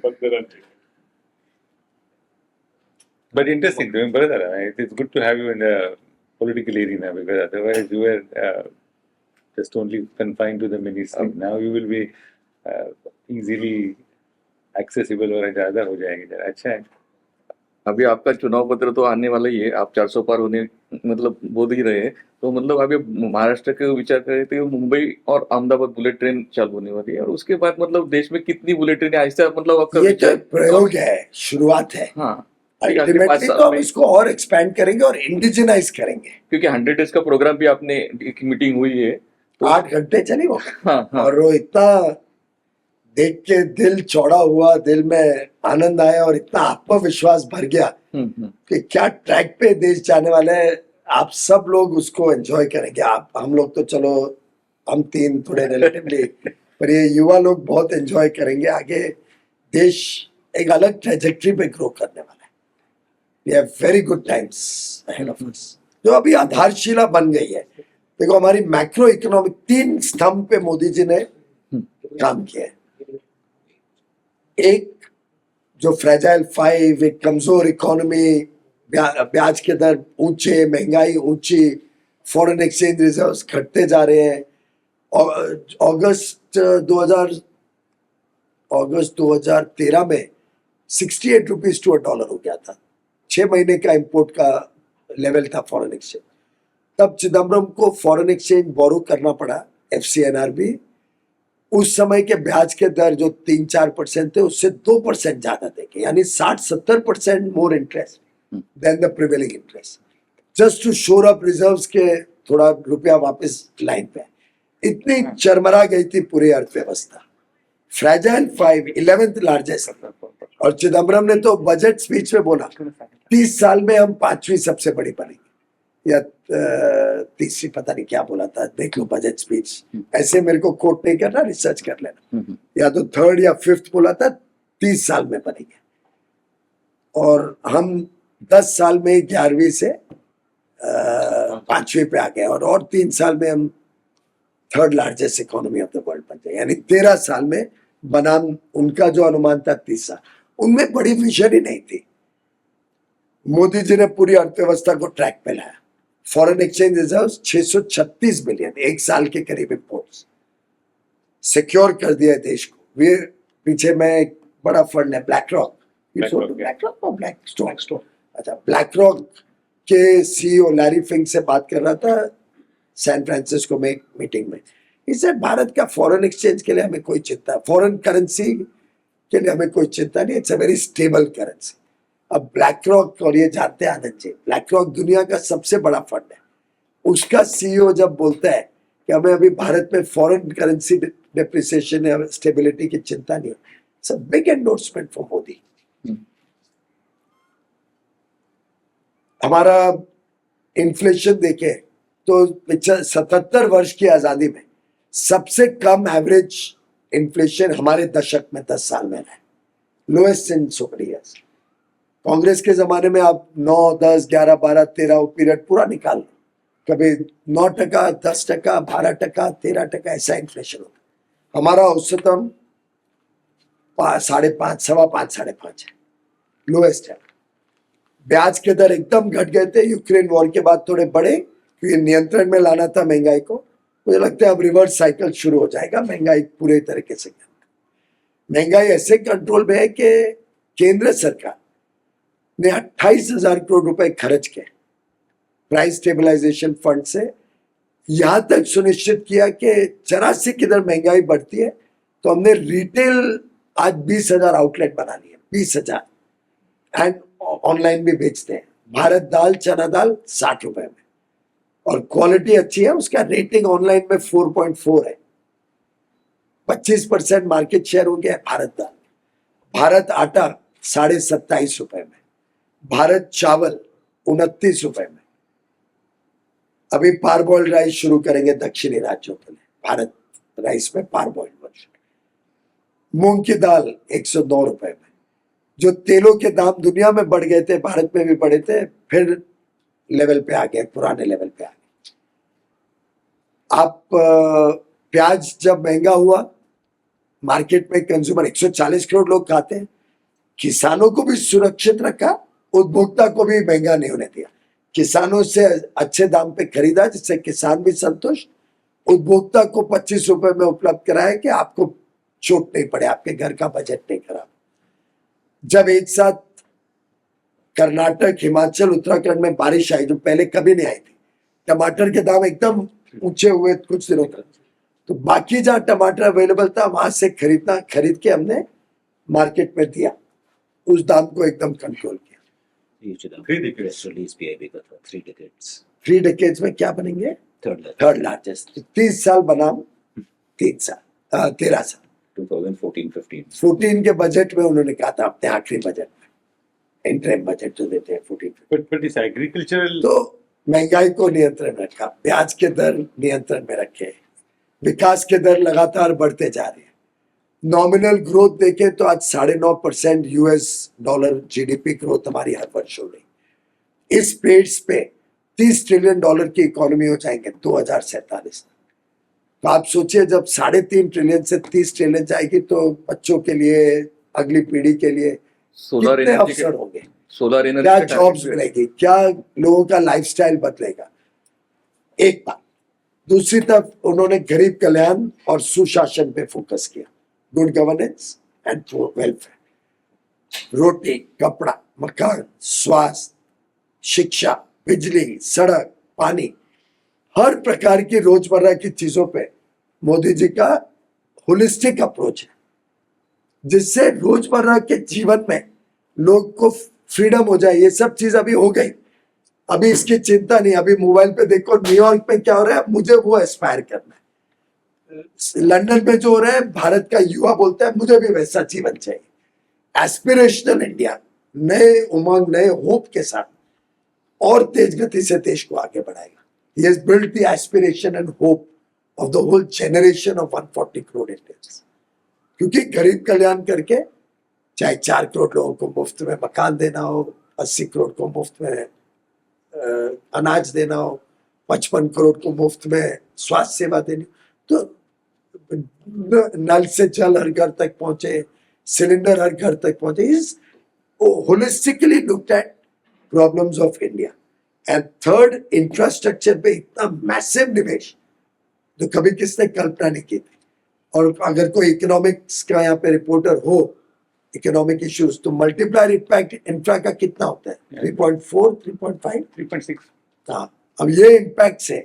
But there are But interesting, doing brother. It's good to have you in the political arena, because otherwise you were just only confined to the ministry. Now you will be easily accessible और ज़्यादा हो जाएंगे. जरा अच्छा है. अभी आपका चुनाव पत्र तो आने वाला ही है, आप 400 पार होने मतलब बोल ही रहे हैं, तो मतलब अभी महाराष्ट्र के विचार कर रहे थे, मुंबई और अहमदाबाद बुलेट ट्रेन चालू होने वाली है, और उसके बाद मतलब देश में कितनी बुलेट ट्रेन ऐसा मतलब आपका ये तो एक प्रयोग है, शुरुआत है. हाँ अल्टीमेटली तो हम इसको और एक्सपैंड करेंगे और इंडिजिनाइज करेंगे. क्योंकि 100 डेज का प्रोग्राम भी आपने एक मीटिंग हुई है, 8 घंटे चली वो. हाँ हाँ और वो इतना देख के दिल चौड़ा हुआ, दिल में आनंद आया और इतना आत्मविश्वास भर गया कि क्या ट्रैक पे देश जाने वाला है. आप सब लोग उसको एंजॉय करेंगे. आप हम लोग तो चलो, हम तीन थोड़े रिलेटिवली, पर ये युवा लोग बहुत एंजॉय करेंगे. आगे देश एक अलग ट्रेजेक्ट्री पे ग्रो करने वाला है. We have very good times ahead of us. जो अभी आधारशिला बन गई है. देखो, हमारी मैक्रो इकोनॉमिक 3 स्तंभ पे मोदी जी ने काम किया है. एक जो फ्रेजाइल 5, एक कमजोर इकोनॉमी, ब्याज के दर ऊंचे, महंगाई ऊंची, फॉरेन एक्सचेंज रिजर्व्स घटते जा रहे हैं. अगस्त 2013 में 68 रुपीज टू $1 हो गया था. 6 महीने का इंपोर्ट का लेवल था फॉरेन एक्सचेंज. तब चिदम्बरम को फॉरेन एक्सचेंज बोरो करना पड़ा, FCNRB. उस समय के ब्याज के दर जो 3-4% थे, उससे 2% ज्यादा देंगे, यानी 60-70% more interest than the prevailing interest, just to shore up reserves के थोड़ा रुपया वापस लाइन पे. इतनी चरमरा गई थी पूरी अर्थव्यवस्था. फ्रेजाइल 5 11th लार्जेस्ट, और चिदम्बरम ने तो बजट स्पीच में बोला 30 साल में हम 5वीं सबसे बड़ी बनेंगे, या 30वीं, पता नहीं क्या बोला था. देख लो बजट स्पीच. ऐसे मेरे को कोट नहीं करना, रिसर्च कर लेना. या तो 3rd या 5th बोला था, 30 साल में बनेंगे. और हम 10 साल में 11वीं से 5वीं पे आ गए, और 3 साल में हम 3rd largest economy of the world बन जाए. यानी 13 साल में बनाम उनका जो अनुमान था 30 साल, उनमें बड़ी विजन ही नहीं थी. मोदी जी ने पूरी अर्थव्यवस्था को ट्रैक पे लाया. फॉरेन एक्सचेंज रिजर्व 636 बिलियन, 1 साल के करीब इंपोर्ट्स सिक्योर कर दिया है देश को. वे पीछे में एक बड़ा फंड है ब्लैक रॉक. अच्छा, ब्लैक रॉक के CEO लैरी फिंक से बात कर रहा था. सैन फ्रांसिस्को में एक मीटिंग में। इससे भारत का फॉरेन एक्सचेंज के लिए हमें कोई चिंता, फॉरेन करेंसी के लिए हमें कोई चिंता नहीं, it's a very stable currency. अब ब्लैक रॉक, और ये जानते हैं आनंद जी, ब्लैक रॉक दुनिया का सबसे बड़ा फंड है, उसका सीईओ जब बोलता है कि हमें अभी भारत में फॉरेन करेंसी डेप्रिसिएशन या स्टेबिलिटी की चिंता नहीं है, it's a big endorsement for Modi. हमारा इन्फ्लेशन देखे तो 77 वर्ष की आजादी में सबसे कम एवरेज इन्फ्लेशन हमारे दशक में 10 साल में रहा है, lowest in so many years. Congress के जमाने में आप 9, 10, 11, 12, 13 पीरियड पूरा निकाल लो, कभी 9%, 10%, 12%, 13% ऐसा इन्फ्लेशन होता। हमारा औसतम 5.5, 5.25, 5.5 है, लोएस्ट है। ब्याज के दर एकदम घट गए थे यूक्रेन वॉर के बाद, थोड़े बढ़े क्योंकि नियंत्रण में लाना था महंगाई को। मुझे लगता है अब रिवर्स साइकिल शुरू हो जाएगा, महंगाई पूरे तरीके से। महंगाई ऐसे कंट्रोल में है कि केंद्र सरकार ने 28,000 करोड़ रुपए खर्च किए प्राइस स्टेबलाइजेशन फंड से, यहां तक सुनिश्चित किया कि जरा सी किधर महंगाई बढ़ती है तो हमने रिटेल आज 20,000 आउटलेट बना लिए, 20,000, एंड ऑनलाइन भी बेचते हैं। भारत दाल, चना दाल 60 रुपए में, और क्वालिटी अच्छी है, उसका रेटिंग ऑनलाइन में 4.4 है। 25% मार्केट शेयर हो गया है भारत दाल। भारत आटा 27.5 रुपए में, भारत चावल 29 रुपए में। अभी पारबॉइल्ड राइस शुरू करेंगे दक्षिणी राज्यों के लिए, भारत राइस में पारबॉइल्ड वर्जन। मूंग की दाल 109 रुपए में। जो तेलों के दाम दुनिया में बढ़ गए थे, भारत में भी बढ़े थे, फिर लेवल पे आ गए, पुराने लेवल पे आ गए। आप प्याज जब महंगा हुआ, मार्केट में कंज्यूमर 140 करोड़ लोग खाते हैं, किसानों को भी सुरक्षित रखा, उपभोक्ता को भी महंगा नहीं होने दिया। किसानों से अच्छे दाम पे खरीदा, जिससे किसान भी संतुष्ट, उपभोक्ता को 25 रुपए में उपलब्ध कराया कि आपको चोट नहीं पड़े, आपके घर का बजट नहीं खराब। जब एक साथ कर्नाटक, हिमाचल, उत्तराखंड में बारिश आई जो पहले कभी नहीं आई थी, टमाटर के दाम एकदम ऊंचे हुए कुछ दिनों तक, तो बाकी जहां टमाटर अवेलेबल था वहां से खरीद के हमने मार्केट में दिया, उस दाम को एकदम कंट्रोल किया। 3 decades. रिलीज भी आई का था 3 decades 3 डेकेड्स में क्या बनेंगे? Third largest. 30 साल बनाम 3 साल, 13 साल। 2014-15 14 के बजट में उन्होंने कहा था, अपने आखिरी बजट में, इंटरिम बजट जो देते हैं 14। But this agricultural तो महंगाई को नियंत्रण में रखा, ब्याज के दर नियंत्रण में रखे, विकास के दर लगातार बढ़ते जा रहे हैं। नॉमिनल ग्रोथ देखें तो आज 9.5% यूएस डॉलर जीडीपी ग्रोथ हमारी हर वर्ष हो रही। इस पेस पे 30 ट्रिलियन डॉलर की इकोनॉमी हो जाएंगे 2047 तक। तो आप सोचिए, जब 3.5 ट्रिलियन से 30 ट्रिलियन जाएगी तो बच्चों के लिए, अगली पीढ़ी के लिए सोलर कितने एनर्जी अवसर होंगे, सोलर क्या एनर्जी जॉब्स मिलेगी, क्या लोगों का लाइफस्टाइल बदलेगा। एक बात। दूसरी तरफ उन्होंने गरीब कल्याण और सुशासन पे फोकस किया, गुड गवर्नेंस एंड वेलफेयर। रोटी, कपड़ा, मकान, स्वास्थ्य, शिक्षा, बिजली, सड़क, पानी, हर प्रकार की रोजमर्रा की चीजों पे मोदी जी का होलिस्टिक अप्रोच है, जिससे रोजमर्रा के जीवन में लोग को फ्रीडम हो जाए। ये सब चीज अभी हो गई, अभी इसकी चिंता नहीं। अभी मोबाइल पे देखो न्यूयॉर्क में क्या हो रहा है, मुझे वो एस्पायर करना है। लंदन में जो हो रहा है, भारत का युवा बोलता है मुझे भी वैसा जीवन चाहिए। एस्पिरेशनल इंडिया, नए उमंग, नए होप के साथ और तेज गति से देश को आगे बढ़ाएगा। He has built the aspiration and hope of the whole generation of 140 crore Indians. क्योंकि गरीब कल्याण करके, चाहे 4 करोड़ लोगों को मुफ्त में मकान देना हो, 80 करोड़ को मुफ्त में अनाज देना हो, 55 करोड़ को मुफ्त में स्वास्थ्य सेवा देनी, तो नल से जल हर घर तक पहुंचे, सिलेंडर हर घर तक पहुंचे। He's holistically looked at problems of India. And third, infrastructure पे इतना मैसिव निवेश जो कभी किसने कल्पना नहीं की थी। और अगर कोई इकोनॉमिक्स का यहाँ पे रिपोर्टर हो, इकोनॉमिक इश्यूज, तो मल्टीप्लायर इम्पैक्ट इंफ्रा का कितना होता है? 3.4, 3.5, 3.6. हाँ। अब ये इम्पैक्ट से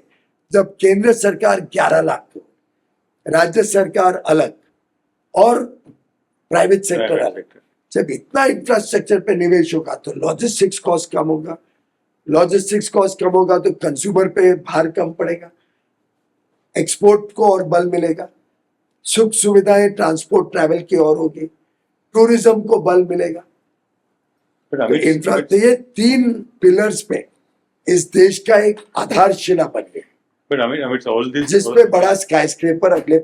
जब केंद्र सरकार 11 लाख करोड़, राज्य सरकार अलग और प्राइवेट सेक्टर Private अलग, sector. जब इतना इंफ्रास्ट्रक्चर पे निवेश होगा तो लॉजिस्टिक्स कॉस्ट कम होगा, लॉजिस्टिक्स कॉस्ट कम होगा तो कंज्यूमर पे भार कम पड़ेगा, एक्सपोर्ट को और बल मिलेगा, सुख सुविधाएं ट्रांसपोर्ट ट्रैवल की और होगी, टूरिज्म को बल मिलेगा। But तो Amit, इंफ्रा तो ये 3 पिलर्स पे इस देश का एक आधारशिला बन गया, but Amit, all this. जिसपे बड़ा स्काई स्क्रेपर अगले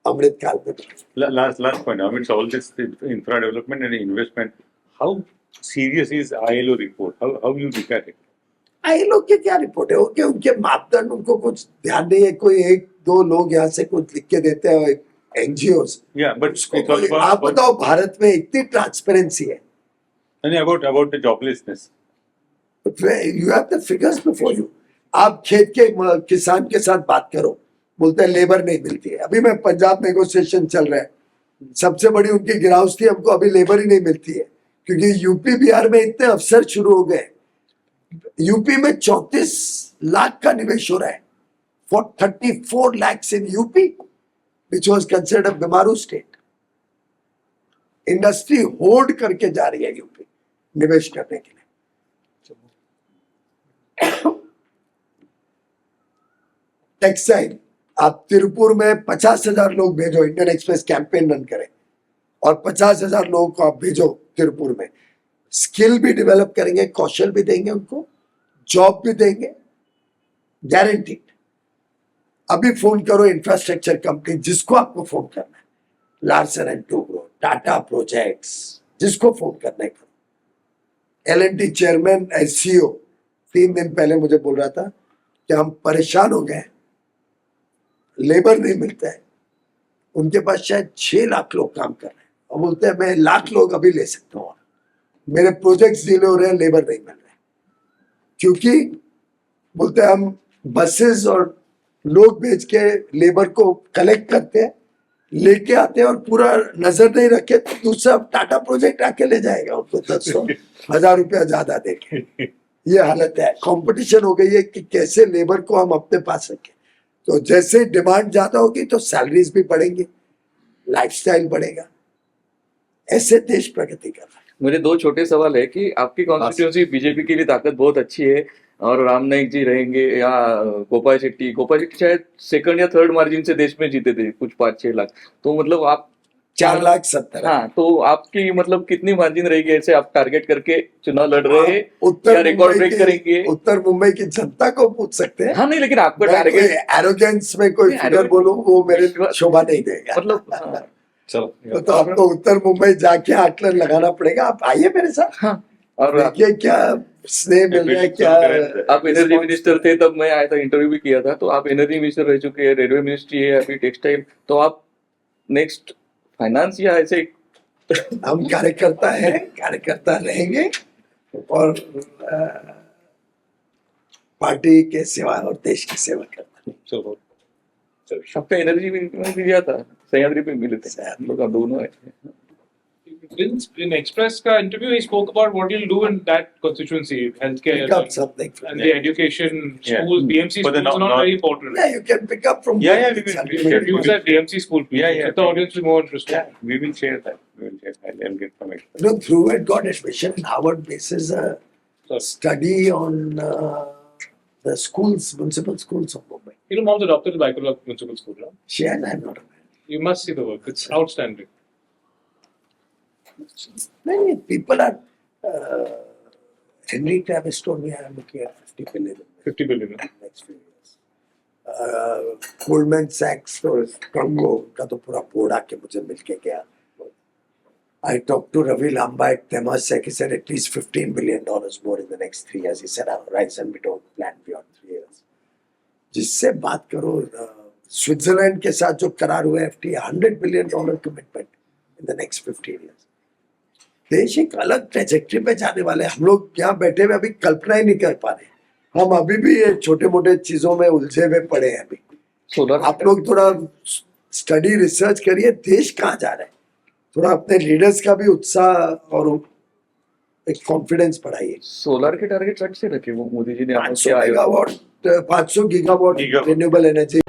अमृत काल में बनेगा। Last point, Amit, all this infra development and investment. How serious is ILO report? How you look at it? आई लोग के क्या रिपोर्ट है? ओके, उनके मापदंड, उनको कुछ ध्यान नहीं है, कोई 1-2 लोग यहाँ से कुछ लिख के देते हैं NGO. Yeah, but it's all आप about बताओ, भारत में इतनी ट्रांसपेरेंसी है, about the joblessness. You have the figures before you. आप खेत के किसान के साथ बात करो, बोलते हैं लेबर नहीं मिलती है। अभी मैं पंजाब नेगोशिएशन चल रहा है, सबसे बड़ी उनकी गिरावट थी, हमको अभी लेबर ही नहीं मिलती है, क्योंकि यूपी बिहार में इतने अफसर शुरू हो गए। यूपी में 34 लाख का निवेश हो रहा है, for 34 lakhs in UP, which was considered BIMARU state. Industry hold करके जा रही है यूपी निवेश करने के लिए। टेक्सटाइल, आप तिरुपुर में 50,000 लोग भेजो, इंडियन एक्सप्रेस कैंपेन रन करें और 50,000 लोगों को आप भेजो तिरुपुर में, स्किल भी डेवलप करेंगे, कौशल भी देंगे, उनको जॉब भी देंगे, गारंटीड। अभी फोन करो इंफ्रास्ट्रक्चर कंपनी, जिसको आपको फोन करना है, Larsen and Toubro, Tata projects, जिसको फोन करना है करो। L&T चेयरमैन SCO 3 दिन पहले मुझे बोल रहा था कि हम परेशान हो गए, लेबर नहीं मिलता है। उनके पास शायद 6 लाख लोग काम कर रहे हैं और बोलते हैं मैं 1 लाख लोग अभी ले सकता हूँ, मेरे प्रोजेक्ट्स डिले हो रहे हैं, लेबर नहीं मिल रहे, क्योंकि बोलते हैं हम बसेस और लोग भेज के लेबर को कलेक्ट करते हैं, लेके आते हैं और पूरा नजर नहीं रखे तो दूसरा टाटा प्रोजेक्ट आके ले जाएगा उनको 10,000 रुपया ज्यादा देके। ये हालत है, कंपटीशन हो गई है कि कैसे लेबर को हम अपने पास रखें। तो जैसे डिमांड ज्यादा होगी तो सैलरीज भी बढ़ेंगी, लाइफस्टाइल बढ़ेगा, ऐसे देश प्रगति कर रहा है। मेरे 2 छोटे सवाल है कि आपकी कॉन्स्टिट्यूंसी बीजेपी के लिए ताकत बहुत अच्छी है और राम नाईक जी रहेंगे या गोपाल शेट्टी शायद 2nd या 3rd मार्जिन से देश में जीते थे, कुछ 5-6 लाख, तो मतलब आप 4,70,000। हाँ, तो आपकी मतलब कितनी मार्जिन रहेगी, ऐसे आप टारगेट करके चुनाव लड़ रहे हैं या उत्तर रिकॉर्ड मुंबई ब्रेक करेंगे? उत्तर मुंबई की जनता को पूछ सकते हैं। हाँ नहीं, लेकिन आपका टारगेट एरोगेंस में कोई नहीं, फिगर arrogance- बोलूं वो मेरे शोभा नहीं देगा। मतलब हाँ, चलो तो आपको उत्तर मुंबई जाके आकलन लगाना पड़ेगा। आप आइए मेरे साथ, हाँ, और देखिए क्या स्नेह मिल रहा है, क्या आप एनर्जी मिनिस्टर थे तब मैं आया था, इंटरव्यू भी किया था, तो आप एनर्जी मिनिस्टर रह चुके हैं, रेलवे मिनिस्ट्री है, अभी टेक्सटाइल, तो आप नेक्स्ट फाइनेंस या ऐसे हम कार्यकर्ता हैं, कार्यकर्ता रहेंगे और पार्टी के सेवा और देश की सेवा करता है। चलो आपका एनर्जी में भी दिया था, सह्याद्री पे मिले थे, हम लोग दोनों है। In Express ka interview, he spoke about what you'll do in that constituency, healthcare Pick up something from and the education Yeah. schools. BMC For the schools are not non- very important. Yeah, you can pick up from Yeah, both we will- sides. we You use that DMC school. Yeah, yeah. If the audience is more interested. yeah, we will share that. I'll get from it. You know, through it got admission in Harvard basis a So, study on the schools, municipal schools of Mumbai. you know, mom's adopted the Baikullah Municipal School. No? She and I'm not aware. You must see the work. It's outstanding. Many people are. Henry Travis told me I'm looking at 50 billion in 50 billion. the next few years. Goldman Sachs और Congo का तो पूरा बोर्ड आके मुझे मिलके गया. I talked to Ravi Lamba at Temasek. He said at least $15 billion more in the next 3 years. He said our horizon we don't plan beyond 3 years. जिससे बात करो, स्विट्जरलैंड के साथ जो करार हुआ है FTA, $100 billion commitment in the next 15 years. देश एक अलग ट्रेजेक्ट्री पे जाने वाले हैं। हम लोग यहाँ बैठे हुए अभी कल्पना ही नहीं कर पा रहे। हम अभी भी ये छोटे मोटे चीजों में उलझे हुए पड़े हैं। अभी सोलर आप लोग थोड़ा स्टडी रिसर्च करिए, देश कहाँ जा रहा है, थोड़ा अपने लीडर्स का भी उत्साह और एक कॉन्फिडेंस बढ़ाइए। सोलर के टारगेट रख से रखे वो मोदी जी ने 500 megawatt 500 gigawatt Gigawatt. Renewable energy